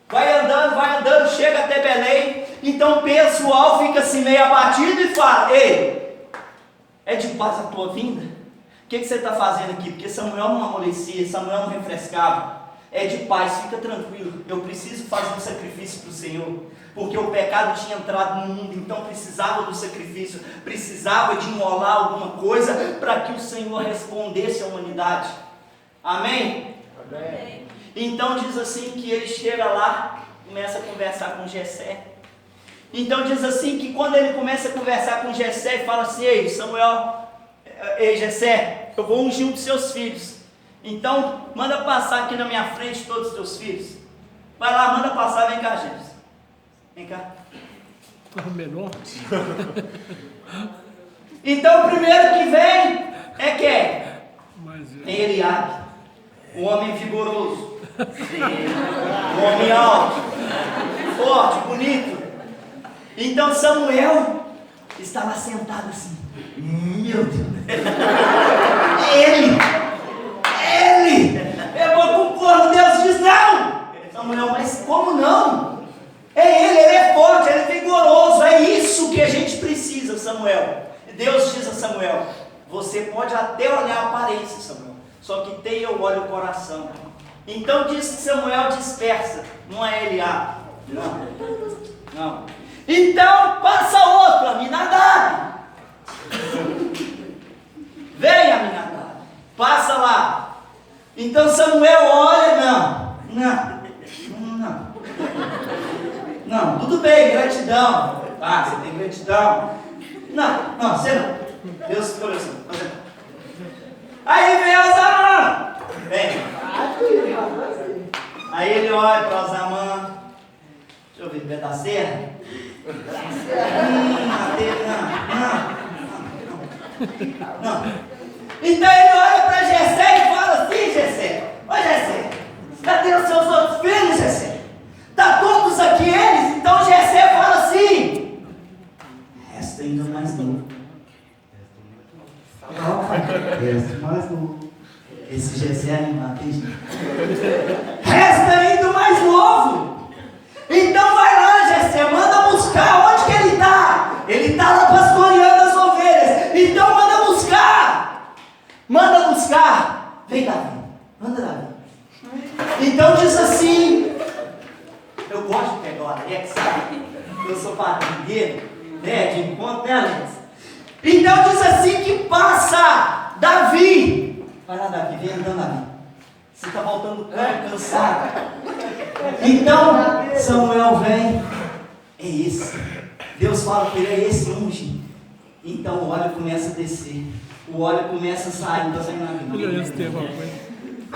vai andando, chega até Belém. Então o pessoal fica assim meio abatido e fala: ei, É de paz a tua vinda? O que você está fazendo aqui? Porque Samuel não amolecia, Samuel não refrescava. É de paz, fica tranquilo. Eu preciso fazer um sacrifício para o Senhor. Porque o pecado tinha entrado no mundo, então precisava do sacrifício, precisava de imolar alguma coisa para que o Senhor respondesse à humanidade. Amém? Amém. Então diz assim que ele chega lá, começa a conversar com Jessé. Então diz assim que quando ele começa a conversar com Jessé e fala assim: ei Samuel, ei Jessé, eu vou ungir um dos seus filhos. Então manda passar aqui na minha frente todos os teus filhos. Vai lá, manda passar, vem cá, gente. Vem cá. Menor. Então o primeiro que vem é quem? Tem Eliabe, um homem vigoroso, um homem alto, forte, bonito. Então Samuel estava sentado assim. Meu Deus, ele, eu vou com o corno. Deus diz não. Samuel, mas como não? É ele é forte, ele é vigoroso, é isso que a gente precisa, Samuel. Deus diz a Samuel: você pode até olhar a aparência, Samuel, só que tenha o olho o coração. Então diz que Samuel dispersa, não é Eliabe, não. Então passa outro, Aminadab. Vem, Aminadab, passa lá. Então Samuel olha, não, tudo bem, gratidão. Ah, você tem gratidão. Não, você não. Deus começou. Aí vem Osamã. Vem. Aí ele olha para Osamã. Deixa eu ver, pedaceira. Não. Então ele olha para Jessé e fala assim: Jessé, ô Jessé, cadê os seus outros filhos, Jessé? Está todos aqui eles? Então Jessé fala assim: resta ainda mais novo. Resta mais novo. Esse Jessé é animado, tem gente. Resta ainda mais novo. Então vai lá, Jessé, manda buscar. Onde que ele está? Ele está lá pastoreando as ovelhas. Então manda buscar. Vem Davi, manda Davi. Então diz assim, eu gosto de pegar o Alex, sabe? Eu sou padrinho dele, né? De encontro, né, Alex? Então diz assim que passa Davi. Vai lá, Davi, vem andando, Davi. Você está voltando cansado. Então Samuel vem. É esse. Deus fala que ele é esse unge. Então o óleo começa a descer. O óleo começa a sair. Não está saindo nada.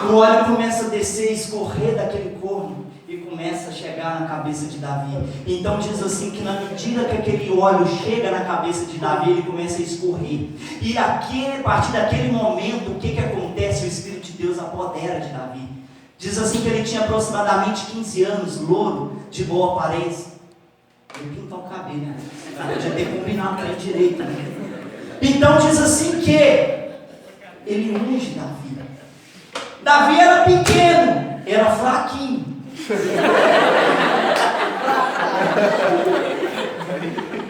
O óleo começa a descer, escorrer daquele corno e começa a chegar na cabeça de Davi. Então diz assim que na medida que aquele óleo chega na cabeça de Davi, ele começa a escorrer. E a partir daquele momento, o que acontece? O Espírito de Deus apodera de Davi. Diz assim que ele tinha aproximadamente 15 anos, louro, de boa aparência. Ele pintou o cabelo, né? Podia ter combinado para ele direito, né? Então diz assim que ele unge Davi. Davi era pequeno, era fraquinho.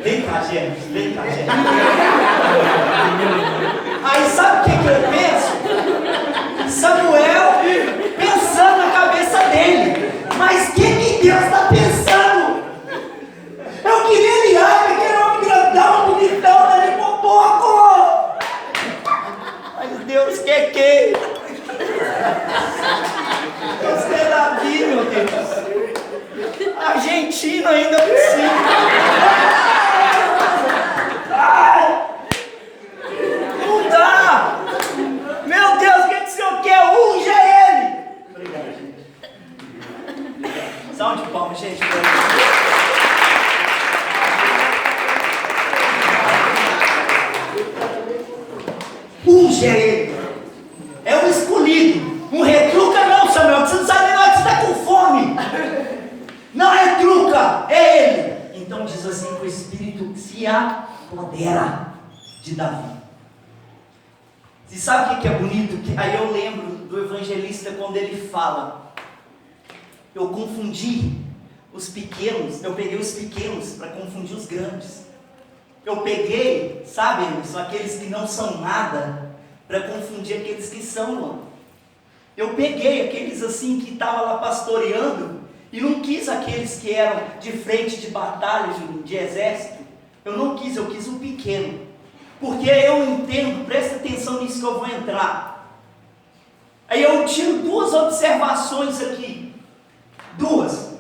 Vem cá, gente, vem cá, gente. Aí sabe o que eu penso? Samuel pensando na cabeça dele. Mas o que Deus está pensando? Eu queria Eliabe, que era um grandão, bonitão, dali por pouco. Mas Deus quer que? Deus quer Davi, meu Deus. Argentina ainda por cima. Não dá. Meu Deus, o que o Senhor quer? Unja ele. Obrigado, gente. Salve de palmas, gente. Unja ele. É um escolhido. Um retruca não, Samuel. Você não sabe não, que você está com fome. Não retruca, é ele. Então diz assim que o Espírito se apodera de Davi. Você sabe o que é bonito? Aí eu lembro do evangelista quando ele fala: eu confundi os pequenos, eu peguei os pequenos para confundir os grandes. Eu peguei, sabe, são aqueles que não são nada, para confundir aqueles que são, mano. Eu peguei aqueles assim que estavam lá pastoreando, e não quis aqueles que eram de frente de batalha, de exército. Eu não quis, eu quis o pequeno. Porque eu entendo, presta atenção nisso que eu vou entrar. Aí eu tiro duas observações aqui. Duas.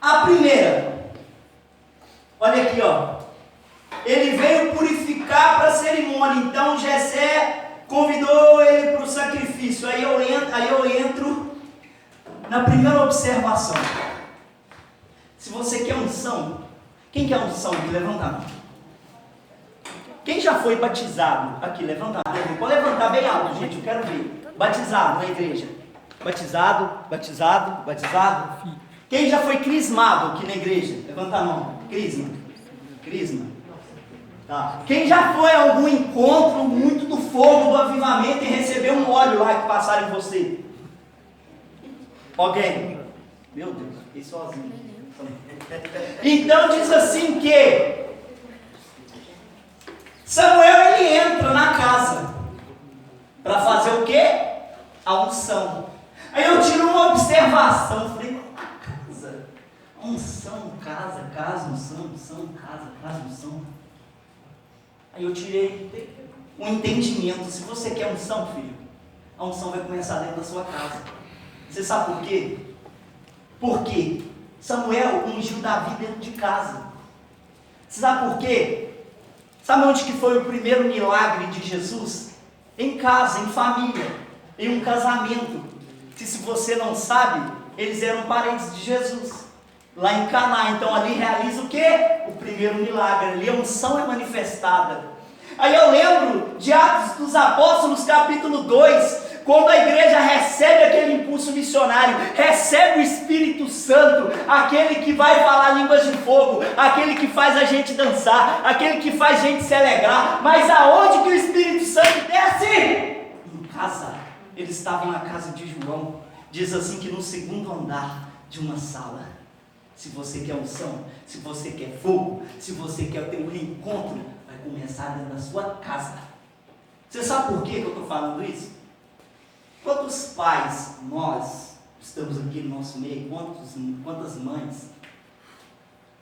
A primeira, olha aqui, ó. Ele veio purificar para a cerimônia. Então Jessé convidou ele para o sacrifício. Aí eu entro na primeira observação. Se você quer unção, quem quer unção aqui? Levanta a mão. Quem já foi batizado aqui? Levanta a mão. Pode levantar bem alto, gente, eu quero ver. Batizado na igreja. Batizado. Quem já foi crismado aqui na igreja? Levanta a mão. Crisma. Tá. Quem já foi a algum encontro muito do fogo do avivamento e recebeu um óleo lá que passaram em você? Alguém? Meu Deus, fiquei sozinho. Então diz assim que Samuel ele entra na casa para fazer o quê? A unção. Aí eu tiro uma observação, falei, casa, unção, casa, unção. Aí eu tirei um entendimento. Se você quer unção, filho, a unção vai começar dentro da sua casa. Você sabe por quê? Porque Samuel ungiu Davi dentro de casa. Você sabe por quê? Sabe onde que foi o primeiro milagre de Jesus? Em casa, em família, em um casamento. Que se você não sabe, eles eram parentes de Jesus. Lá em Caná, então ali realiza o quê? O primeiro milagre, ali a unção é manifestada. Aí eu lembro de Atos dos Apóstolos, capítulo 2, quando a igreja recebe aquele impulso missionário, recebe o Espírito Santo, aquele que vai falar línguas de fogo, aquele que faz a gente dançar, aquele que faz a gente se alegrar, mas aonde que o Espírito Santo desce? Em casa. Eles estavam na casa de João, diz assim que no segundo andar de uma sala. Se você quer unção, se você quer fogo, se você quer ter um reencontro, vai começar dentro da sua casa. Você sabe por que eu estou falando isso? Quantos pais nós estamos aqui no nosso meio, quantas mães?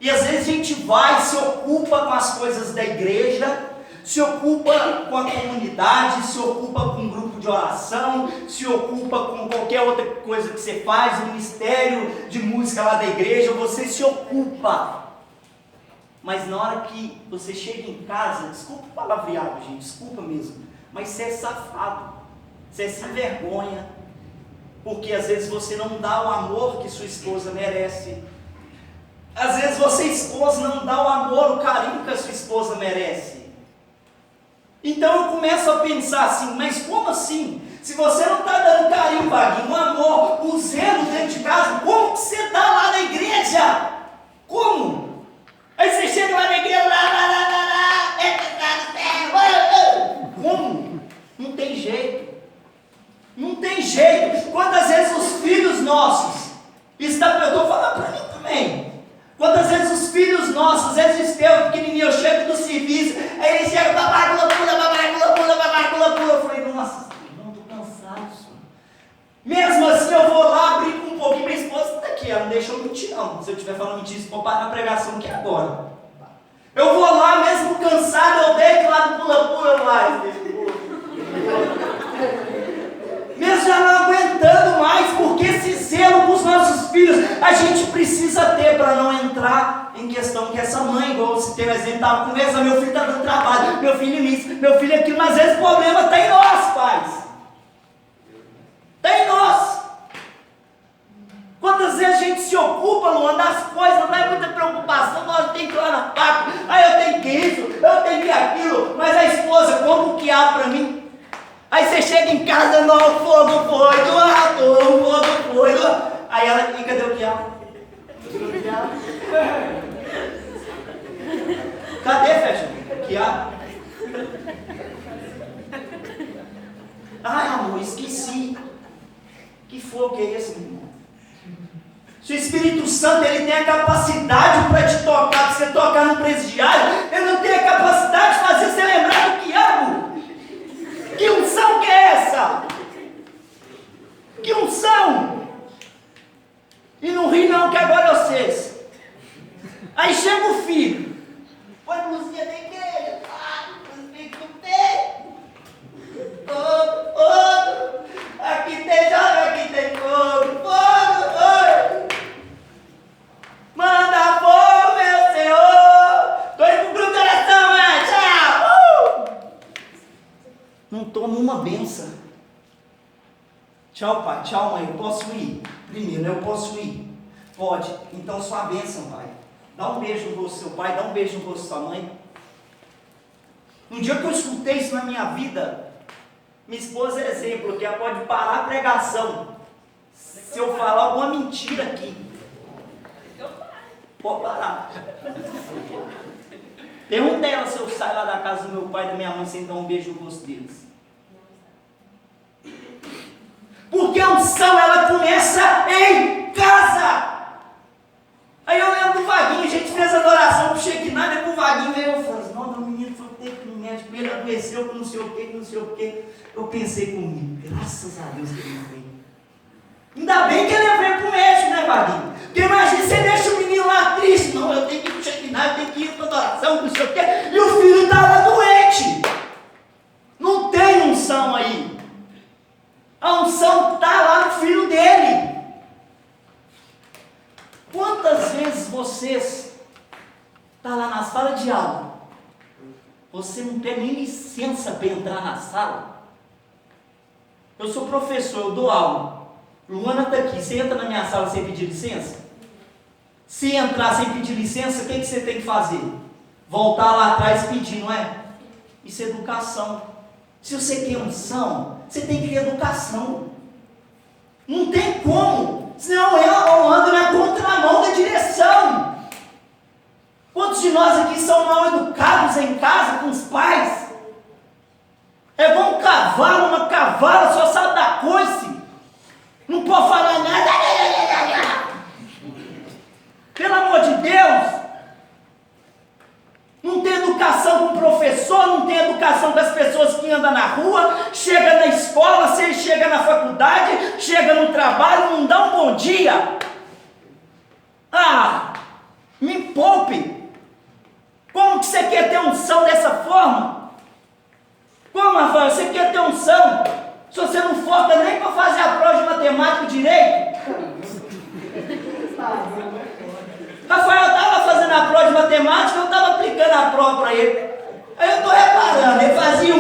E às vezes a gente vai, se ocupa com as coisas da igreja, se ocupa com a comunidade, se ocupa com um grupo de oração, se ocupa com qualquer outra coisa que você faz, o ministério de música lá da igreja, você se ocupa. Mas na hora que você chega em casa, desculpa o palavreado, gente, desculpa mesmo, mas você é safado, você se envergonha, porque às vezes você não dá o amor que sua esposa merece. Às vezes você, esposa, não dá o amor, o carinho que a sua esposa merece. Então eu começo a pensar assim, mas como assim? Se você não está dando carinho, Vaguinho, o amor, o zelo dentro de casa, como que você está lá na igreja? Como? Aí você chega lá na igreja, como? Não tem jeito. Não tem jeito. Quantas vezes os filhos nossos, eu estou falando para mim também. Quantas vezes os filhos nossos, às vezes Estevão, pequenininho, eu chego do serviço, aí ele chega, babá, pula. Eu falei, nossa, não estou cansado, senhor. Mesmo assim eu vou lá, brinco um pouquinho, minha esposa está aqui, ela não deixa eu mentir não. Se eu estiver falando mentira, vou parar a pregação aqui agora. Eu vou lá, mesmo cansado, eu deito lá no pula lá. Mesmo já não aguentando mais, porque esse zelo com os nossos filhos, a gente precisa ter para não entrar em questão que essa mãe, igual você tem um exemplo, estava conversando, meu filho está dando trabalho, meu filho isso, meu filho aquilo, mas às vezes o problema está em nós, pais. Está em nós. Quantas vezes a gente se ocupa, Luan, das coisas, não é muita preocupação, nós temos que ir lá na fábrica, aí eu tenho que isso, eu tenho que aquilo, mas a esposa compra o que há para mim. Aí você chega em casa, não, o fogo foi do ator, o fogo foi do... Aí ela, e cadê o quiabo? Cadê, fecha? Quiabo? Ai, amor, esqueci. Que fogo que é esse, meu irmão? Se o Espírito Santo, ele tem a capacidade para te tocar, para você tocar no presidiário, ele não não toma uma benção. Tchau, pai, tchau, mãe, eu posso ir? Primeiro, eu posso ir? Pode, então sua bênção, pai. Dá um beijo no rosto do seu pai, dá um beijo no rosto da sua mãe. Um dia que eu escutei isso na minha vida, minha esposa é exemplo, que ela pode parar a pregação se eu falar alguma mentira aqui. Pode parar. Pergunta ela se eu saio lá da casa do meu pai e da minha mãe sem dar um beijo no rosto deles. Porque a unção, ela começa em casa. Aí eu lembro do Vaguinho, a gente fez adoração pro Shekinah, depois o Vaguinho veio e falou assim, não, o menino foi ter que ir no médico, ele adoeceu com não sei o que. Eu pensei comigo, graças a Deus que ele não veio. Ainda bem que ele veio pro médico, né, Vaguinho? Porque imagina, você deixa o menino lá triste, não, eu tenho que ir pro Shekinah, eu tenho que ir pra adoração, não sei o que, e o filho estava doente. Não tem unção aí. A unção está lá no filho dele. Quantas vezes vocês estão lá na sala de aula, você não tem nem licença para entrar na sala? Eu sou professor, eu dou aula. Luana está aqui, você entra na minha sala sem pedir licença? Se entrar sem pedir licença, o que você tem que fazer? Voltar lá atrás e pedir, não é? Isso é educação. Se você quer unção, você tem que ter educação. Não tem como, senão eu ando na contramão da direção. Quantos de nós aqui são mal educados em casa com os pais? É igual um cavalo, uma cavala, só sabe dar coice. Não pode falar nada. Pelo amor de Deus. Não tem educação com o professor, não tem educação com as pessoas que andam na rua, chega na escola, você chega na faculdade, chega no trabalho, não dá um bom dia. Ah, me poupe. Como que você quer ter unção dessa forma? Como, Rafael, você quer ter unção se você não foca nem para fazer a prova de matemática direito? Rafael estava fazendo a prova de matemática, eu estava aplicando a prova para ele. Aí eu estou reparando, ele fazia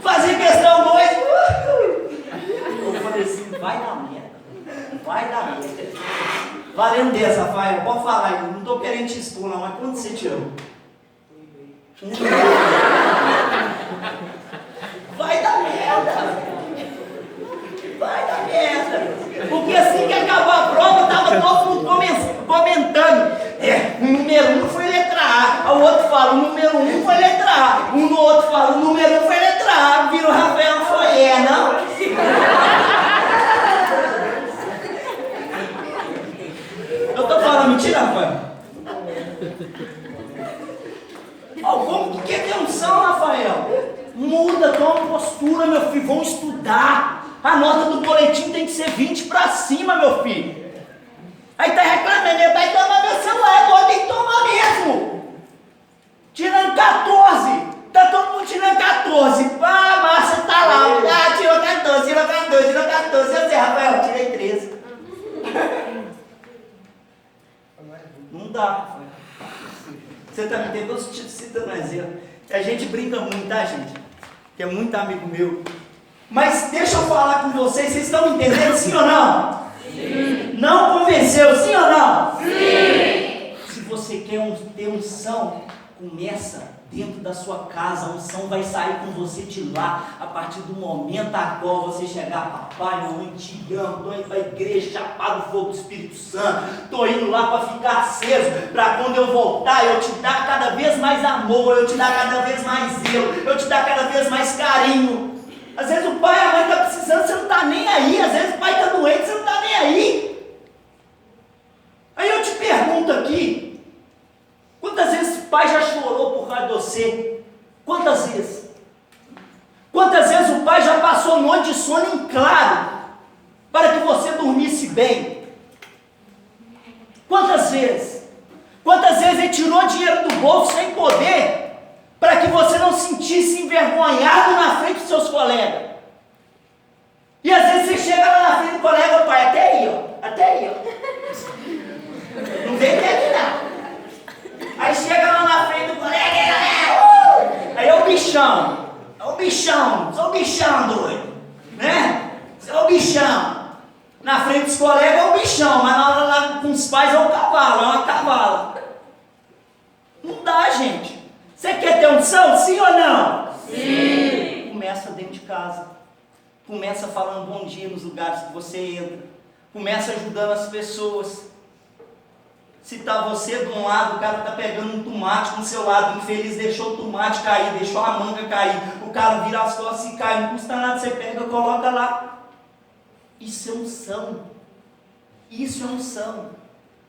fazia questão 2. Eu falei assim, vai dar merda. Valendo dessa, Rafael, pode falar aí, não estou querendo te expor não, mas quanto você tirou? Vai dar merda. Porque assim que acabou a prova, estava todo mundo comentando. O número 1 foi letra A. O outro fala, o número 1 foi letra A. No outro fala, o número 1 foi letra A. Vira o Rafael, não foi não? Eu estou falando mentira, Rafael? Como que quer ter unção, Rafael? Muda, toma postura, meu filho. Vão estudar. A nota do boletim tem que ser 20 para cima, meu filho. Aí tá reclamando, ele vai tomar meu celular, agora tem que tomar mesmo. Tirando 14. Tá todo mundo tirando 14. Ah, a Márcia tá lá. Ah, tirou 14. Eu sei, Rafael, tirei 13. Não dá, Rafael. Você tá me entendendo? Eu estou citando um exemplo. A gente brinca muito, tá, gente? Que é muito amigo meu. Mas deixa eu falar com vocês estão me entendendo, sim ou não? Sim. Não convenceu, sim ou não? Sim. Se você quer ter unção, começa dentro da sua casa. A unção vai sair com você de lá, a partir do momento a qual você chegar, papai, mamãe, te amo, estou indo para a igreja, chapado o fogo do Espírito Santo, estou indo lá para ficar aceso, para quando eu voltar, eu te dar cada vez mais amor, eu te dar cada vez mais zelo, eu te dar cada vez mais carinho. Às vezes o pai e a mãe estão precisando, você não está nem aí. Às vezes o pai está doente, você não está nem aí. Aí eu te pergunto aqui, quantas vezes o pai já chorou por causa de você? Quantas vezes? Quantas vezes o pai já passou noite de sono em claro para que você dormisse bem? Quantas vezes? Quantas vezes ele tirou dinheiro do bolso sem poder para que você não se sentisse envergonhado na frente dos seus colegas? E às vezes você chega lá na frente do colega, pai, até aí, ó. Não vem até aqui não. Aí chega lá na frente do colega, aí eu bichão. É o bichão doido. Né? Você é o bichão. Na frente dos colegas é o bichão, mas na hora lá com os pais é o cavalo, é uma cavala. Não dá, gente. Você quer ter unção? Sim ou não? Sim. Começa dentro de casa. Começa falando bom dia nos lugares que você entra. Começa ajudando as pessoas. Se está você de um lado, o cara está pegando um tomate no seu lado, infeliz, deixou o tomate cair, deixou a manga cair, o cara vira as costas e cai, não custa nada, você pega, coloca lá. Isso é unção. Isso é unção.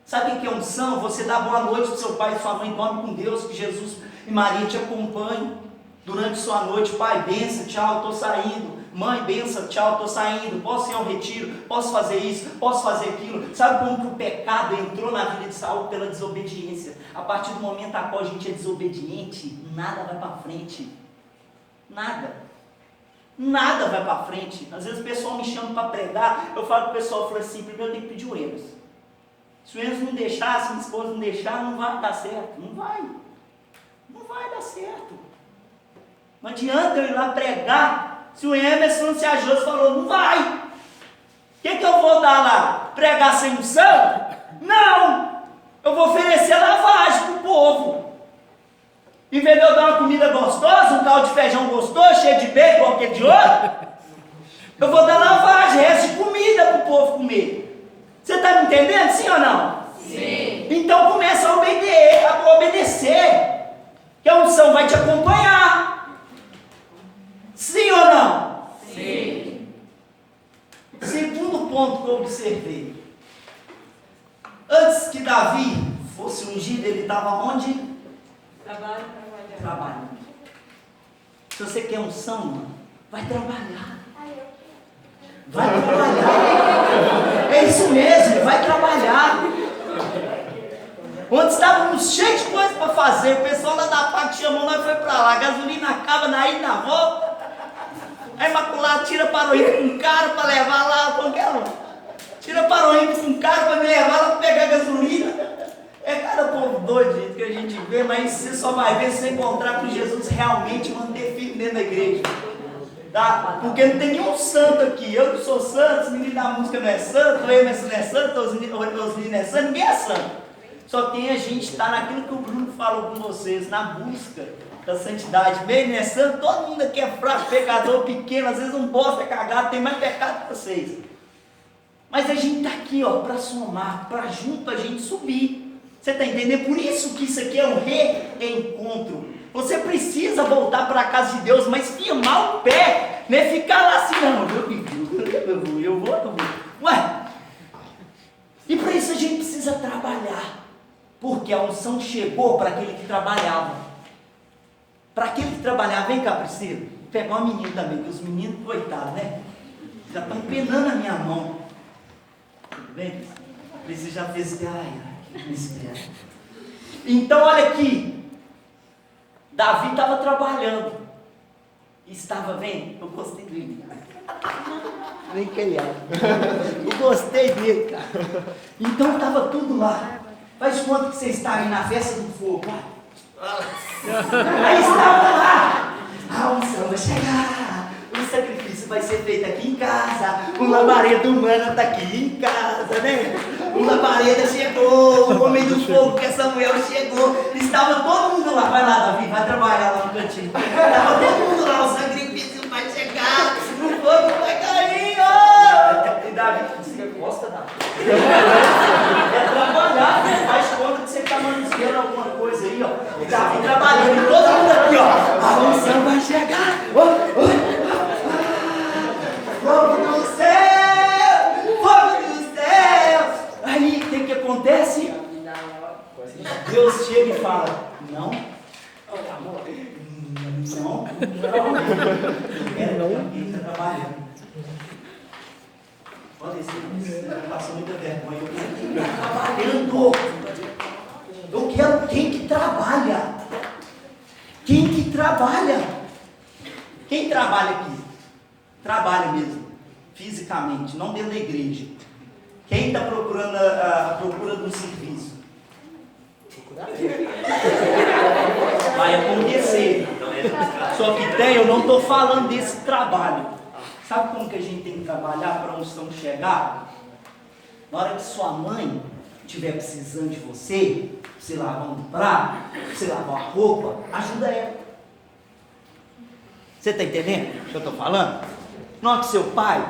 Sabe o que é unção? Você dá boa noite para seu pai e sua mãe, dorme com Deus, que Jesus e Maria te acompanhem durante sua noite. Pai, benção, tchau, estou saindo. Mãe, benção, tchau, estou saindo. Posso ir ao retiro? Posso fazer isso? Posso fazer aquilo? Sabe como que o pecado entrou na vida de Saul? Pela desobediência. A partir do momento a qual a gente é desobediente, nada vai para frente. Nada vai para frente. Às vezes o pessoal me chama para pregar, eu falo para o pessoal, eu falo assim, primeiro eu tenho que pedir o Enos. Se o Enos não deixar, se minha esposa não deixar, não vai dar certo. Não vai dar certo. Não adianta eu ir lá pregar, se o Emerson não se ajuda, falou, não vai. O que eu vou dar lá? Pregar sem unção? Não! Eu vou oferecer lavagem para o povo. Em vez de eu dar uma comida gostosa, um caldo de feijão gostoso, cheio de bacon, igual aquele de ouro, eu vou dar lavagem, resto de comida para o povo comer. Você está me entendendo, sim ou não? Sim. Então começa a obedecer, que a unção vai te acompanhar. Sim ou não? Sim. Segundo ponto que eu observei. Antes que Davi fosse ungido, ele estava onde? Trabalhando. Se você quer unção, mano, vai trabalhar. Vai trabalhar. É isso mesmo, vai trabalhar. Ontem estávamos cheios de coisa para fazer. O pessoal lá da PAC chamou, nós foi para lá. A gasolina acaba na ida e na volta. A Imaculada tira para o ímpio com um cara para levar lá, qualquer um. Tira para o ímpio com um cara para me levar lá para pegar gasolina. É cada povo doido, gente, que a gente vê, mas você só vai ver se você encontrar com Jesus realmente manter firme dentro da igreja. Tá? Porque não tem nenhum santo aqui. Eu que sou santo, os meninos da música não é santo, o Emerson não é santo, os meninos não é santo, ninguém é santo. Só tem a gente estar naquilo que o Bruno falou com vocês, na busca da santidade. Meio não é santo, todo mundo aqui é fraco, pecador, pequeno, às vezes um bosta, é cagado, tem mais pecado que vocês. Mas a gente está aqui, ó, para somar, para junto a gente subir. Você está entendendo? Por isso que isso aqui é um reencontro. Você precisa voltar para a casa de Deus, mas firmar o pé, não é ficar lá assim, não. Eu vou. Ué, e para isso a gente precisa trabalhar. Porque a unção chegou para aquele que trabalhava. Para aquele que trabalhava, vem cá, Priscila. Vou pegar uma menina também, que os meninos, coitados, né? Já estão penando a minha mão. Tudo bem? Priscila já fez. Me espera. Então, olha aqui. Davi estava trabalhando. E estava vendo. Eu gostei dele. Nem que ele é. Eu gostei dele, cara. Então estava tudo lá. Faz conta que você está aí na festa do fogo. Aí estava lá. A unção vai chegar. O sacrifício vai ser feito aqui em casa. O labareda humana está aqui em casa, né? O labareda chegou. O homem do fogo, que é Samuel, chegou. Estava todo mundo lá. Vai lá, Davi, vai trabalhar lá no cantinho. Estava todo mundo lá. O sacrifício vai chegar. O fogo vai cair. Oh! E Davi, você gosta, Davi? É trabalhar, né? Faz conta que você está manuseando alguma coisa aí, ó. E Davi trabalhando. E todo mundo aqui, ó. A unção vai chegar. Fogo do céu! Fogo do céu! Aí, o que acontece? Deus chega e fala, não. Ele está trabalhando. Olha isso, passou muita vergonha. Eu quero quem está trabalhando. Eu quero quem que trabalha. Quem que trabalha? Quem trabalha aqui? Trabalha mesmo, fisicamente, não dentro da igreja. Quem está procurando a procura do serviço? Vai acontecer. Então Só que tem, eu não estou falando desse trabalho. Sabe como que a gente tem que trabalhar para a unção chegar? Na hora que sua mãe estiver precisando de você, você lavar um prato, você lavar a roupa, ajuda ela. Você está entendendo o que eu estou falando? Na hora que seu pai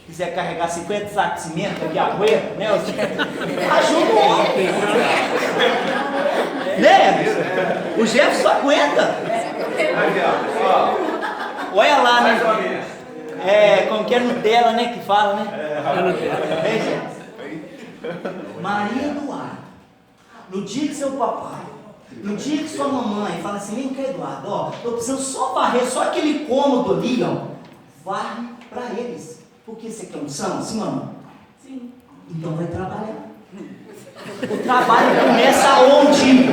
quiser carregar 50 sacos de cimento aqui a arrueira, né? Ajuda o homem. Né? O Jefferson aguenta. Olha lá, né? Como que é Nutella, né? Que fala, né? Maria Eduardo, no dia que seu papai, no dia que sua mamãe fala assim, vem cá, Eduardo, ó, eu preciso só varrer, só aquele cômodo ali, ó, varre para eles. Porque você quer unção, sim, mamãe? Sim. Então vai trabalhar. O trabalho começa onde?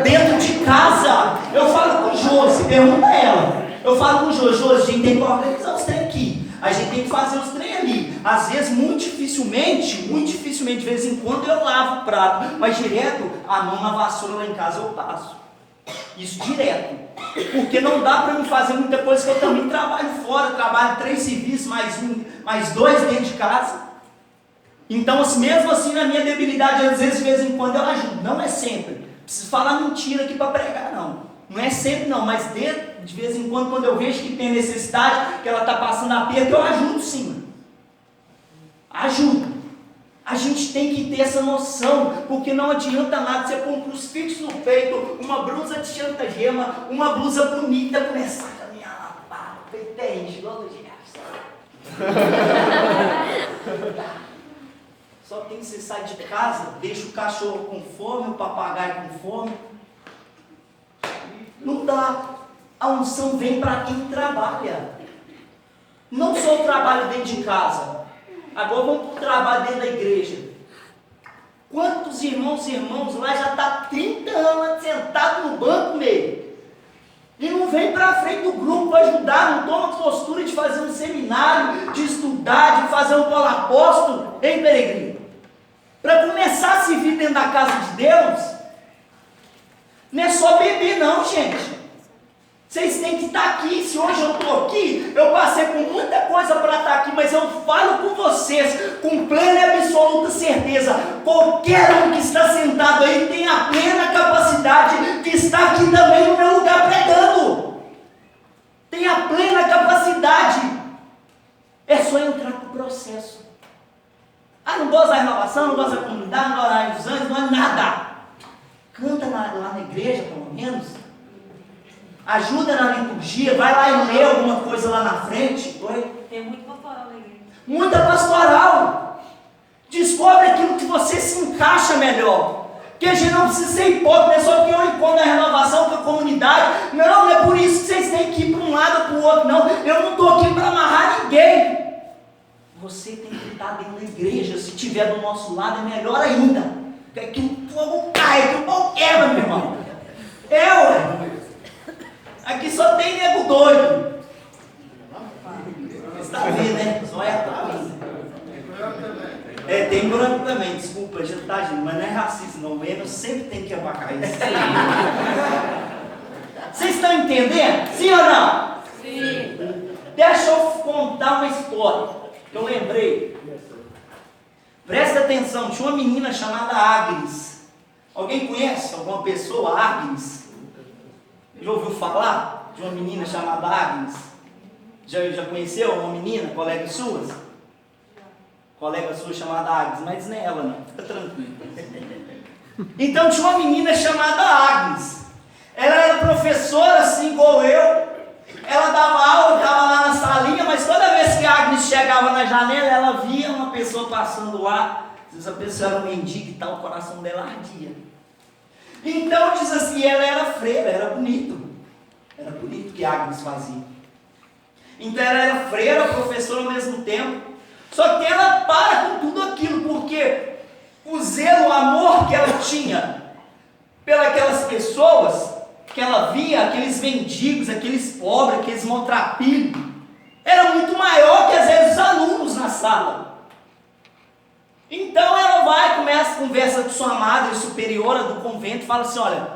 Dentro de casa. Eu falo com o Josi, pergunta a ela. Eu falo com o Josi, a gente tem que organizar os trem aqui. A gente tem que fazer os trem ali. Às vezes, muito dificilmente, de vez em quando eu lavo o prato. Mas direto, a mão na vassoura lá em casa eu passo. Isso direto. Porque não dá para eu fazer muita coisa, que eu também trabalho fora. Trabalho 3 serviços, mais 2 dentro de casa. Então, assim, mesmo assim, na minha debilidade, às vezes, de vez em quando eu ajudo. Não é sempre. Preciso falar mentira aqui para pregar, não. Não é sempre, não. Mas de vez em quando eu vejo que tem necessidade, que ela está passando aperto, eu ajudo sim. Ajudo. A gente tem que ter essa noção, porque não adianta nada você pôr um crucifixo no peito, uma blusa de chantagema, uma blusa bonita, começar a caminhar lá, peitente, igual do Só tem que você sair de casa, deixa o cachorro com fome, o papagaio com fome. Não dá. A unção vem para quem trabalha. Não só o trabalho dentro de casa. Agora vamos para o trabalho dentro da igreja. Quantos irmãos e irmãos lá já está 30 anos sentado no banco meio? E não vem para frente do grupo para ajudar, não toma postura de fazer um seminário, de estudar, de fazer um apóstolo, hein, peregrino? Para começar a servir dentro da casa de Deus, não é só beber não, gente. Vocês têm que estar aqui. Se hoje eu estou aqui, eu passei por muita coisa para estar aqui, mas eu falo com vocês, com plena e absoluta certeza, qualquer um que está sentado aí tem a plena capacidade de estar aqui também no meu lugar pregando. Tem a plena capacidade. É só entrar no processo. Não gosta da renovação, não gosta da comunidade, não gosta dos anjos, não é nada. Canta lá na igreja, pelo menos. Ajuda na liturgia, vai lá e lê alguma coisa lá na frente. Oi? Tem muito pastoral na igreja. Muita pastoral. Descobre aquilo que você se encaixa melhor. Porque a gente não precisa ser hipócrita, é só porque eu encontro a renovação com a comunidade. Não é por isso que vocês têm que ir para um lado ou para o outro, não. Eu não estou aqui para amarrar ninguém. Você tem que estar dentro da igreja. Se estiver do nosso lado, é melhor ainda. Porque aqui o fogo cai, aqui o pau quebra, meu irmão. Ué. Aqui só tem nego doido. Você está vendo, né? Só é atrás. Tem branco também, desculpa, já tá, gente, mas não é racismo, não. O Eno sempre tem que abacar isso. Vocês estão entendendo? Sim ou não? Sim. Deixa eu contar uma história que eu lembrei. Presta atenção, tinha uma menina chamada Agnes. Alguém conhece alguma pessoa, Agnes? Já ouviu falar de uma menina chamada Agnes? Já conheceu uma menina, colega sua? Colega sua chamada Agnes, mas não é ela não, fica tranquilo. Então tinha uma menina chamada Agnes. Ela era professora assim igual eu. Ela dava aula, estava lá na salinha, mas toda vez que a Agnes chegava na janela, ela via uma pessoa passando lá. Essa pessoa era um mendigo e tal, o coração dela ardia. Então diz assim, ela era freira, era bonito o que a Agnes fazia. Então ela era freira, professora ao mesmo tempo. Só que ela para com tudo aquilo, porque o zelo, o amor que ela tinha pelas pessoas que ela via, aqueles mendigos, aqueles pobres, aqueles maltrapilhos, era muito maior que às vezes os alunos na sala. Então ela vai, começa a conversa com sua madre superiora do convento, fala assim, olha,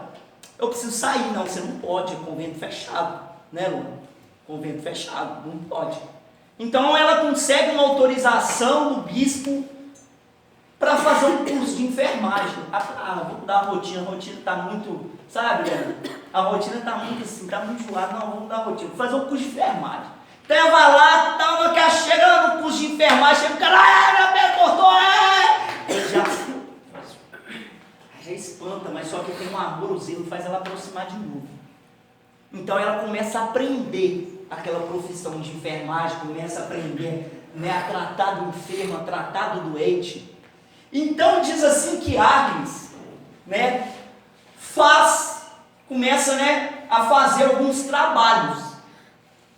eu preciso sair. Não, você não pode, é convento fechado, né, Luan? Convento fechado, não pode. Então ela consegue uma autorização do bispo para fazer um curso de enfermagem. Vamos mudar a rotina está muito, sabe, Leandro? A rotina está muito assim, está muito zoada, não, vamos mudar a rotina, vou fazer um curso de enfermagem. Então ela vai lá, tal, no que ela chega no curso de enfermagem, chega o cara, minha perna cortou, ele já espanta, mas só que tem um amor, o zelo faz ela aproximar de novo. Então ela começa a aprender aquela profissão de enfermagem, começa a aprender, né, a tratar do enfermo, a tratar do doente. Então diz assim que Agnes, né, começa, né, a fazer alguns trabalhos,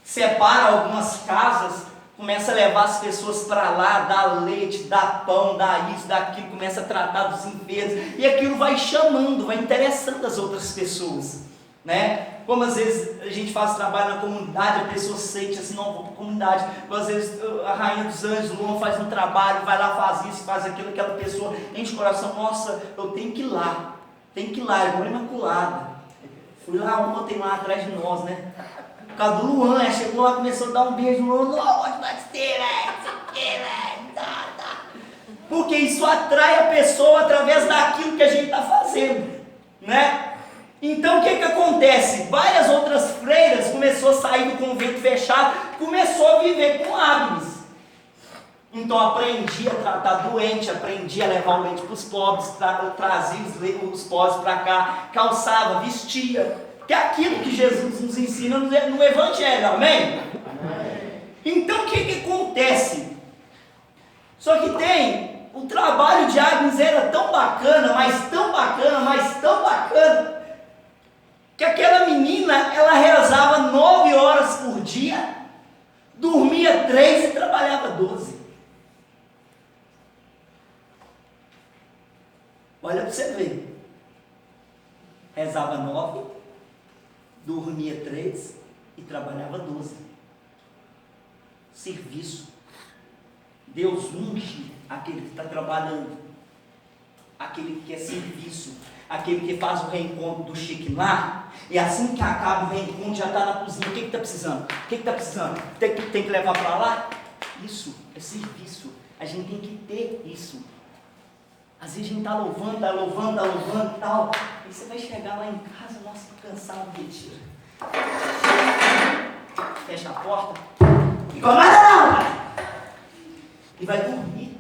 separa algumas casas, começa a levar as pessoas para lá, dar leite, dar pão, dar isso, dar aquilo, começa a tratar dos enfermos, e aquilo vai chamando, vai interessando as outras pessoas, né? Como às vezes a gente faz trabalho na comunidade, a pessoa sente assim, não, vou para a comunidade, às vezes a Rainha dos Anjos, Luan faz um trabalho, vai lá, faz isso, faz aquilo, aquela pessoa enche o coração, nossa, eu tenho que ir lá, igual a Imaculada. Fui lá ontem, lá atrás de nós, né? Por causa do Luan, chegou lá, começou a dar um beijo no Luan, não, pode bater, porque isso atrai a pessoa através daquilo que a gente está fazendo, né? Então o que acontece? Várias outras freiras começou a sair do convento fechado, começou a viver com Agnes. Então aprendi a tratar doente, aprendi a levar o leite para os pobres, trazia os pobres para cá, calçava, vestia, que é aquilo que Jesus nos ensina no Evangelho, amém? Então o que acontece? Só que o trabalho de Agnes era tão bacana, mas tão bacana, mas tão bacana, que aquela menina, ela rezava 9 horas por dia, dormia 3 e trabalhava 12. Olha para você ver. Rezava 9, dormia 3 e trabalhava 12. Serviço. Deus unge aquele que está trabalhando, aquele que quer serviço, aquele que faz o reencontro do chique lá, e assim que acaba o reencontro já está na cozinha. O que está precisando? O que está precisando? Tem que levar para lá? Isso é serviço. A gente tem que ter isso. Às vezes a gente está louvando e tal, e você vai chegar lá em casa, nossa, estou cansado, retira. Fecha a porta, e começa não! E vai dormir.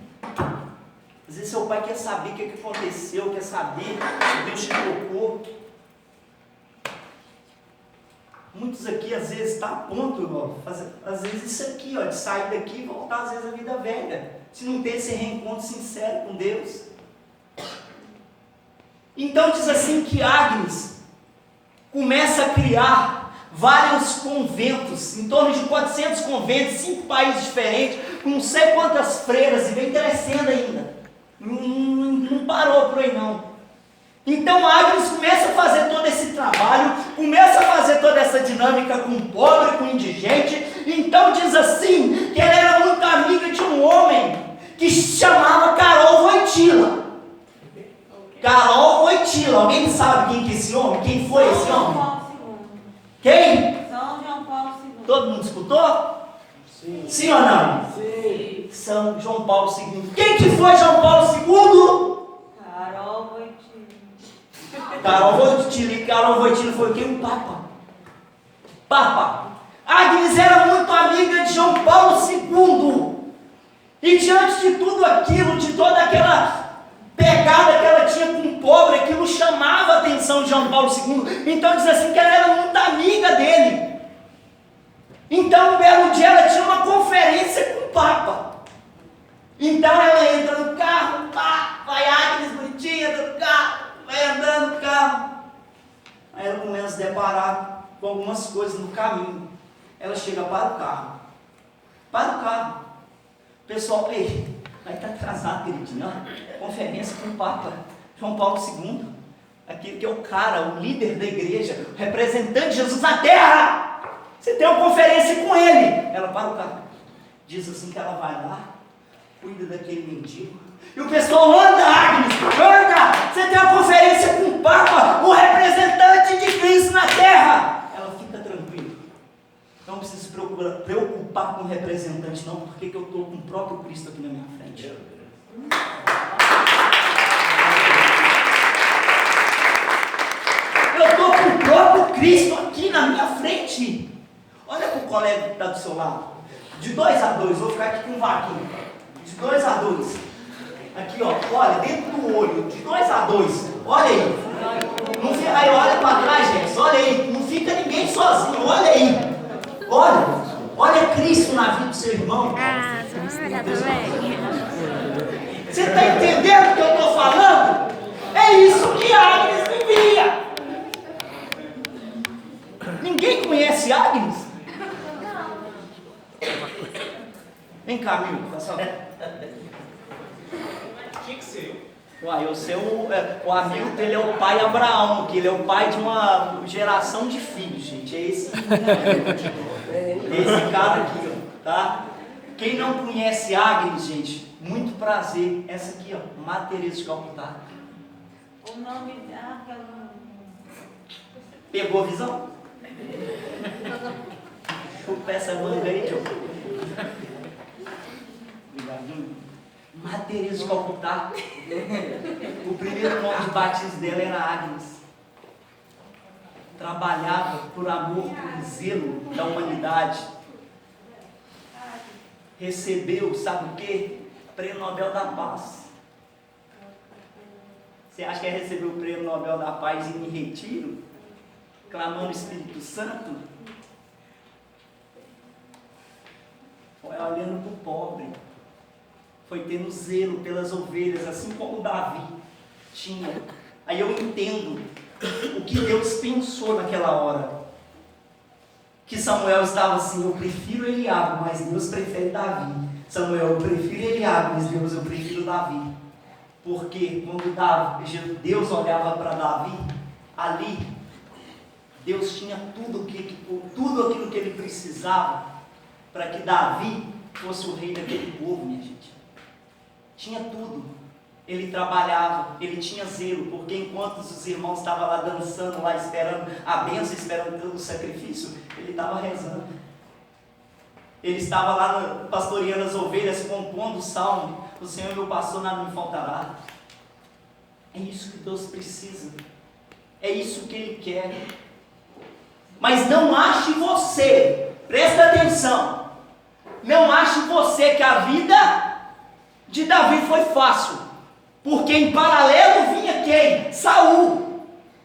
Às vezes seu pai quer saber o que aconteceu, quer saber se Deus te tocou. Muitos aqui às vezes está a ponto, às vezes isso aqui, de sair daqui e voltar às vezes à vida velha, se não ter esse reencontro sincero com Deus. Então diz assim que Agnes começa a criar vários conventos, em torno de 400 conventos, 5 países diferentes, com não sei quantas freiras, e vem crescendo ainda. Não parou por aí não. Então Agnes começa a fazer todo esse trabalho, começa a fazer toda essa dinâmica com o pobre, com o indigente. Então diz assim, que ela era muito amiga de um homem que se chamava Carol Wojtyla. Carol Wojtyla, alguém sabe quem que é esse homem? Quem foi esse homem? São João Paulo II. Quem? São João Paulo II. Todo mundo escutou? Sim. Sim ou não? Sim. São João Paulo II. Quem que foi João Paulo II? Carol Wojtyla. Carol Wojtyla. E Carol Wojtyla foi quem? O Papa. Papa. Agnes era muito amiga de João Paulo II. E diante de tudo aquilo, de toda aquela pegada que ela tinha com o pobre, aquilo chamava a atenção de João Paulo II. Então diz assim que ela era muito amiga dele. Então um belo dia ela tinha uma conferência com o Papa. Então ela entra no carro, vai Agnes bonitinha no carro, vai andando no carro. Aí ela começa a se deparar com algumas coisas no caminho. Ela chega para o carro. Para o carro. Pessoal, ei, vai estar atrasado, queridinho. Conferência com o Papa João Paulo II. Aquele que é o cara, o líder da igreja, o representante de Jesus na terra. Você tem uma conferência com ele. Ela para o carro. Diz assim que ela vai lá, cuida daquele mendigo. E o pessoal anda, Agnes, anda! Você tem uma conferência com o Papa, o representante guerra, ela fica tranquila. Não precisa se preocupar com o representante, não, porque eu estou com o próprio Cristo aqui na minha frente. Eu estou com o próprio Cristo aqui na minha frente. Olha para o colega que está do seu lado. De 2 a 2, vou ficar aqui com um vaquinho. De 2 a 2. Aqui, ó, olha, dentro do olho. De 2 a 2. Olha aí. Não fica, aí olha para trás, gente. Olha aí. Não fica ninguém sozinho. Olha aí. Olha Cristo na vida do seu irmão. Você está entendendo o que eu estou falando? É isso que Agnes vivia. Ninguém conhece Agnes? Vem cá, amigo. Tinha que ser eu. Uai, o amigo dele é o pai Abraão, que ele é o pai de uma geração de filhos, gente. É esse cara aqui, ó, tá? Quem não conhece Agnes, gente, muito prazer. Essa aqui, ó, Madre Teresa de Calcutá. O nome daquela. Pegou a visão? Chupa essa manga aí, tio. Obrigadinho. Madre Teresa de Calcutá. O primeiro nome de batismo dela era Agnes. Trabalhava por amor, por zelo da humanidade. Recebeu, sabe o quê? Prêmio Nobel da Paz. Você acha que é receber o Prêmio Nobel da Paz em retiro? Clamando o Espírito Santo? Foi olhando para o pobre. Foi tendo zelo pelas ovelhas, assim como Davi tinha. Aí eu entendo o que Deus pensou naquela hora. Que Samuel estava assim, eu prefiro Eliabe, mas Deus prefere Davi. Samuel, eu prefiro Eliabe, mas Deus, eu prefiro Davi. Porque quando Deus olhava para Davi, ali, Deus tinha tudo aquilo que ele precisava para que Davi fosse o rei daquele povo, minha gente. Tinha tudo. Ele trabalhava, ele tinha zelo, porque enquanto os irmãos estavam lá dançando, lá esperando a bênção, esperando o sacrifício, ele estava rezando. Ele estava lá pastoreando as ovelhas, compondo o salmo: o Senhor é meu pastor, nada me faltará. É isso que Deus precisa. É isso que Ele quer. Mas não ache você, presta atenção, não ache você que a vida de Davi foi fácil. Porque em paralelo vinha quem? Saul.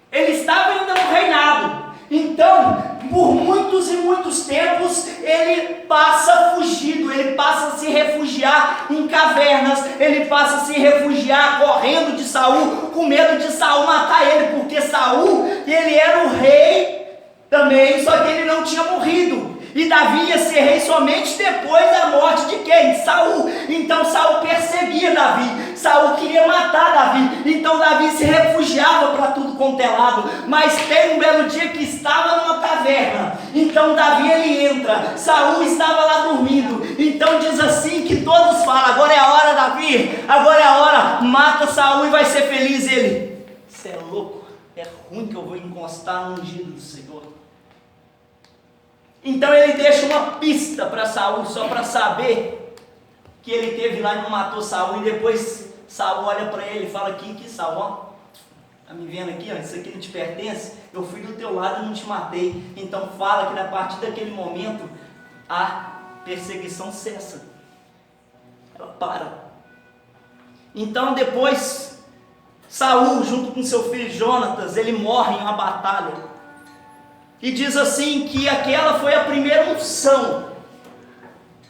Ele estava ainda no reinado. Então, por muitos e muitos tempos, ele passa fugido, ele passa a se refugiar em cavernas, ele passa a se refugiar correndo de Saul, com medo de Saul matar ele, porque Saul, ele era o rei também, só que ele não tinha morrido. E Davi ia ser rei somente depois da morte de quem? De Saul. Então Saul perseguia Davi. Saul queria matar Davi. Então Davi se refugiava para tudo quanto é lado. Mas tem um belo dia que estava numa caverna. Então Davi ele entra. Saul estava lá dormindo. Então diz assim que todos falam: agora é a hora, Davi. Agora é a hora. Mata Saul e vai ser feliz. Ele: você é louco. É ruim que eu vou encostar no ungido do Senhor. Então ele deixa uma pista para Saul, só para saber que ele teve lá e não matou Saul. E depois Saul olha para ele e fala: aqui Saul, ó, tá me vendo aqui, ó, isso aqui não te pertence, eu fui do teu lado e não te matei. Então fala que a partir daquele momento a perseguição cessa, ela para. Então depois Saul, junto com seu filho Jonatas, ele morre em uma batalha. E diz assim que aquela foi a primeira unção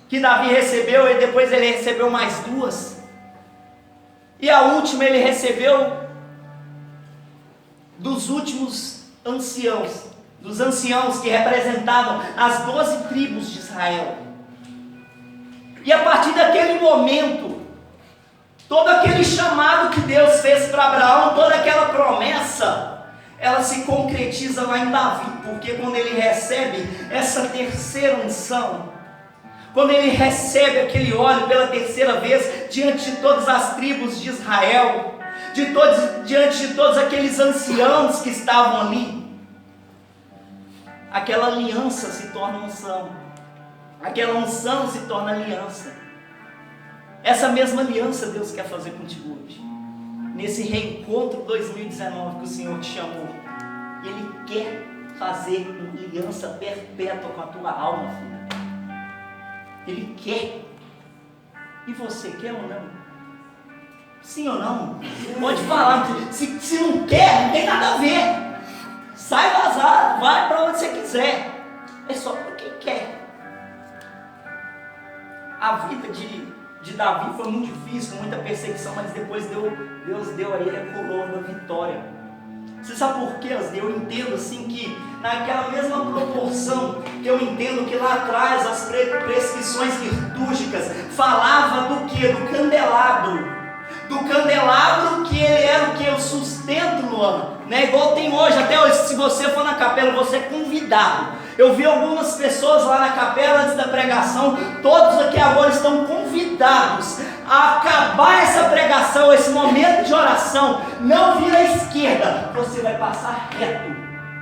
que Davi recebeu, e depois ele recebeu mais duas. E a última ele recebeu dos últimos anciãos, dos anciãos que representavam as 12 tribos de Israel. E a partir daquele momento, todo aquele chamado que Deus fez para Abraão, toda aquela promessa, ela se concretiza lá em Davi, porque quando ele recebe essa terceira unção, quando ele recebe aquele óleo pela terceira vez, diante de todas as tribos de Israel, diante de todos aqueles anciãos que estavam ali, aquela aliança se torna unção, aquela unção se torna aliança. Essa mesma aliança Deus quer fazer contigo hoje, nesse reencontro 2019 que o Senhor te chamou. Ele quer fazer uma aliança perpétua com a tua alma, filha. Ele quer. E você quer ou não? Sim ou não? Pode falar. Se não quer, não tem nada a ver. Sai vazado, vai para onde você quiser. É só para quem quer. A vida de Davi foi muito difícil, com muita perseguição, mas depois Deus deu a ele a coroa da vitória. Você sabe por quê? Eu entendo assim que naquela mesma proporção que eu entendo que lá atrás as prescrições litúrgicas falava do que? Do candelabro. Do candelabro que ele era o que? O sustento, Luana. Né? Igual tem hoje, até hoje, se você for na capela, você é convidado. Eu vi algumas pessoas lá na capela antes da pregação, todos aqui agora estão convidados a acabar essa pregação, esse momento de oração. Não vira à esquerda, você vai passar reto.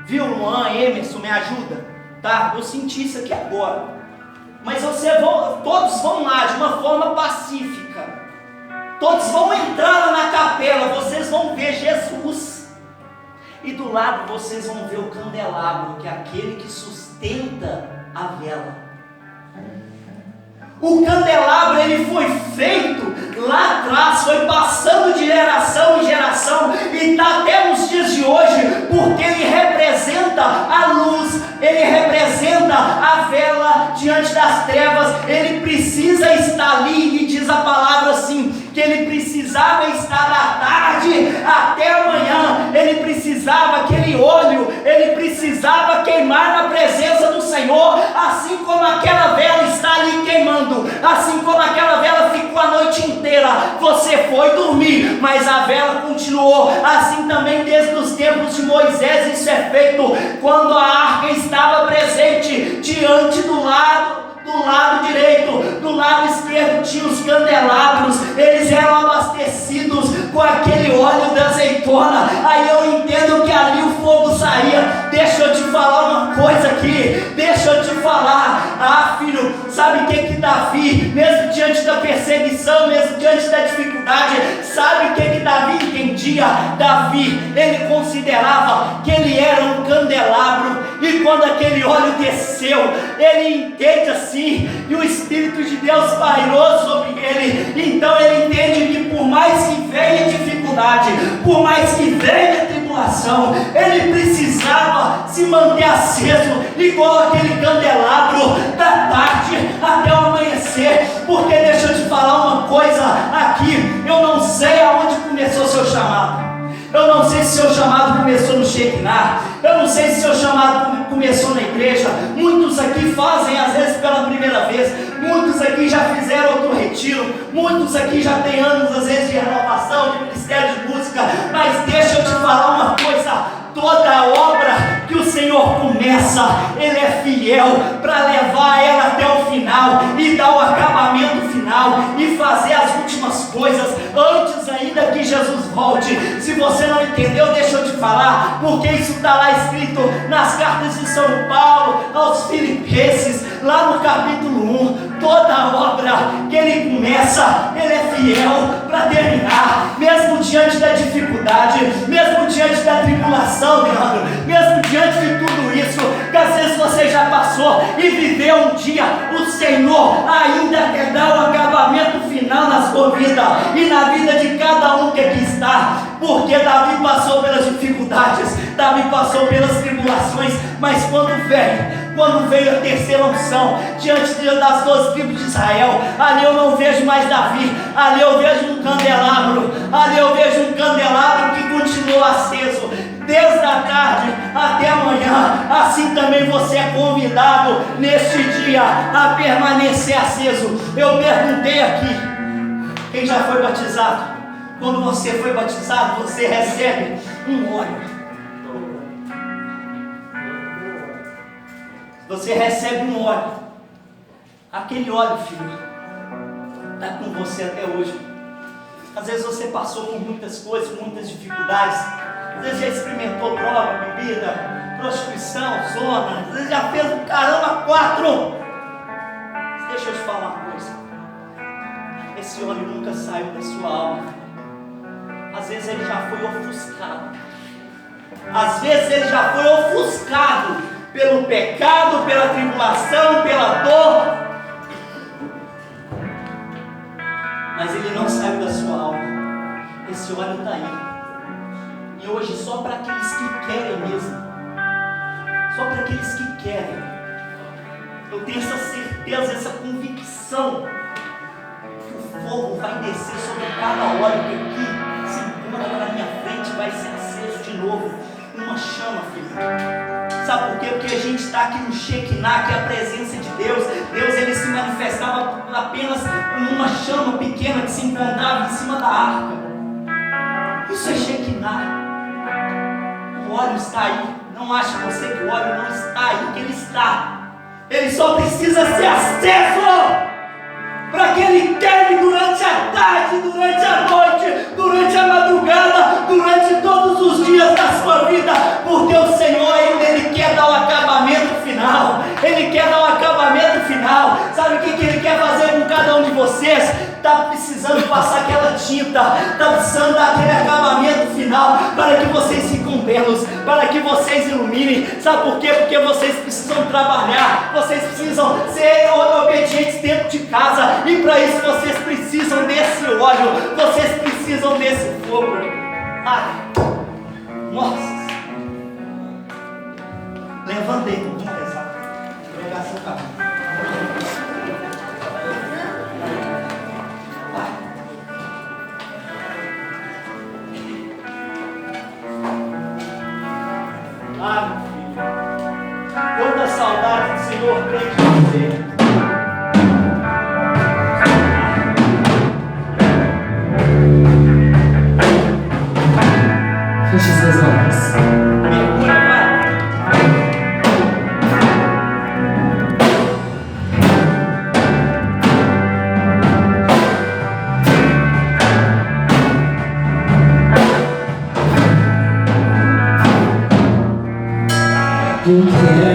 Viu, Luan, Emerson, me ajuda? Tá? Eu senti isso aqui agora. Mas todos vão lá de uma forma pacífica. Todos vão entrar lá na capela, vocês vão ver Jesus. E do lado vocês vão ver o candelabro, que é aquele que sustenta a vela. O candelabro, ele foi feito lá atrás, foi passando de geração em geração, e está até nos dias de hoje, porque ele representa a luz, ele representa a vela diante das trevas. Ele precisa estar ali, e diz a palavra assim, que ele precisava estar da tarde até amanhã, ele precisava aquele óleo, ele precisava queimar na presença do Senhor, assim como aquela vela está ali queimando, assim como aquela vela ficou a noite inteira. Você foi dormir, mas a vela continuou. Assim também desde os tempos de Moisés isso é feito, quando a arca estava presente diante do lado direito, do lado esquerdo tinha os candelabros, eles eram abastecidos com aquele óleo da azeitona. Aí eu entendo que ali o fogo saía. Deixa eu te falar uma coisa aqui, deixa eu te falar, filho, sabe o que Davi, mesmo diante da perseguição, mesmo diante da dificuldade, sabe o que Davi entendia? Davi, ele considerava que ele era um candelabro, e quando aquele óleo desceu, ele entende assim, e o Espírito de Deus pairou sobre ele. Então ele entende que por mais que venha dificuldade, por mais que venha tribulação, ele precisava se manter aceso, igual aquele candelabro, da tarde até o amanhecer. Porque deixa eu te falar uma coisa aqui, eu não sei aonde começou seu chamado. Eu não sei se seu chamado começou no Shekinah, eu não sei se seu chamado começou na igreja. Muitos aqui fazem às vezes pela primeira vez, muitos aqui já fizeram outro retiro, muitos aqui já têm anos às vezes de renovação, de ministério de música. Mas deixa eu te falar uma coisa, toda obra que o Senhor começa, Ele é fiel para levar ela até o final, e dar o acabamento final, e fazer as últimas coisas, antes ainda que Jesus volte. Se você não entendeu, deixa eu te falar, porque isso está lá escrito nas cartas de São Paulo aos Filipenses, lá no capítulo 1, toda obra que Ele começa, Ele é fiel para terminar, mesmo diante da dificuldade, mesmo diante da tribulação, Leandro, mesmo diante de tudo isso, que às vezes você já passou e viveu um dia, o Senhor ainda quer dar o acabamento final na sua vida, e na vida de cada um que aqui está, porque Davi passou pelas dificuldades, Davi passou pelas tribulações, mas quando veio a terceira unção, diante das 12 tribos de Israel, ali eu não vejo mais Davi, ali eu vejo um candelabro, ali eu vejo um candelabro que continua aceso, desde a tarde até amanhã. Assim também você é convidado neste dia a permanecer aceso. Eu perguntei aqui, quem já foi batizado? Quando você foi batizado, você recebe um óleo. Você recebe um óleo. Aquele óleo, filho, está com você até hoje. Às vezes você passou por muitas coisas, muitas dificuldades. Às vezes já experimentou droga, bebida, prostituição, zona, você já fez um caramba 4. Deixa eu te falar uma coisa. Esse óleo nunca saiu da sua alma. Às vezes ele já foi ofuscado. Às vezes ele já foi ofuscado pelo pecado, pela tribulação, pela dor. Mas ele não saiu da sua alma. Esse óleo está aí. E hoje só para aqueles que querem mesmo. Só para aqueles que querem. Eu tenho essa certeza, essa convicção que o fogo vai descer sobre cada óleo que aqui se encontra na minha frente, vai ser aceso de novo. Uma chama, filho. Sabe por quê? Porque a gente está aqui no Shekinah, que é a presença de Deus. Deus, ele se manifestava apenas numa chama pequena que se encontrava em cima da arca. Isso é Shekinah. O óleo está aí. Não ache você que o óleo não está aí, que ele está. Ele só precisa ser aceso para que ele queime durante a tarde, durante a noite, durante a madrugada, durante todos os dias da sua vida, porque o Senhor, ele quer dar o acabamento final. Ele quer dar o acabamento final. Sabe o que ele quer fazer com cada um de vocês? Está precisando passar aquela tinta, está precisando dar aquele acabamento final, para que vocês fiquem belos, para que vocês iluminem. Sabe por quê? Porque vocês precisam trabalhar, vocês precisam ser obedientes dentro de casa, e para isso vocês precisam desse óleo, vocês precisam desse fogo. Nossa, levantei, vamos rezar. Pregação acabou. Meu filho, quanta saudade do Senhor tem de você. Feche suas olhos. Mergulha, vai. Eu quero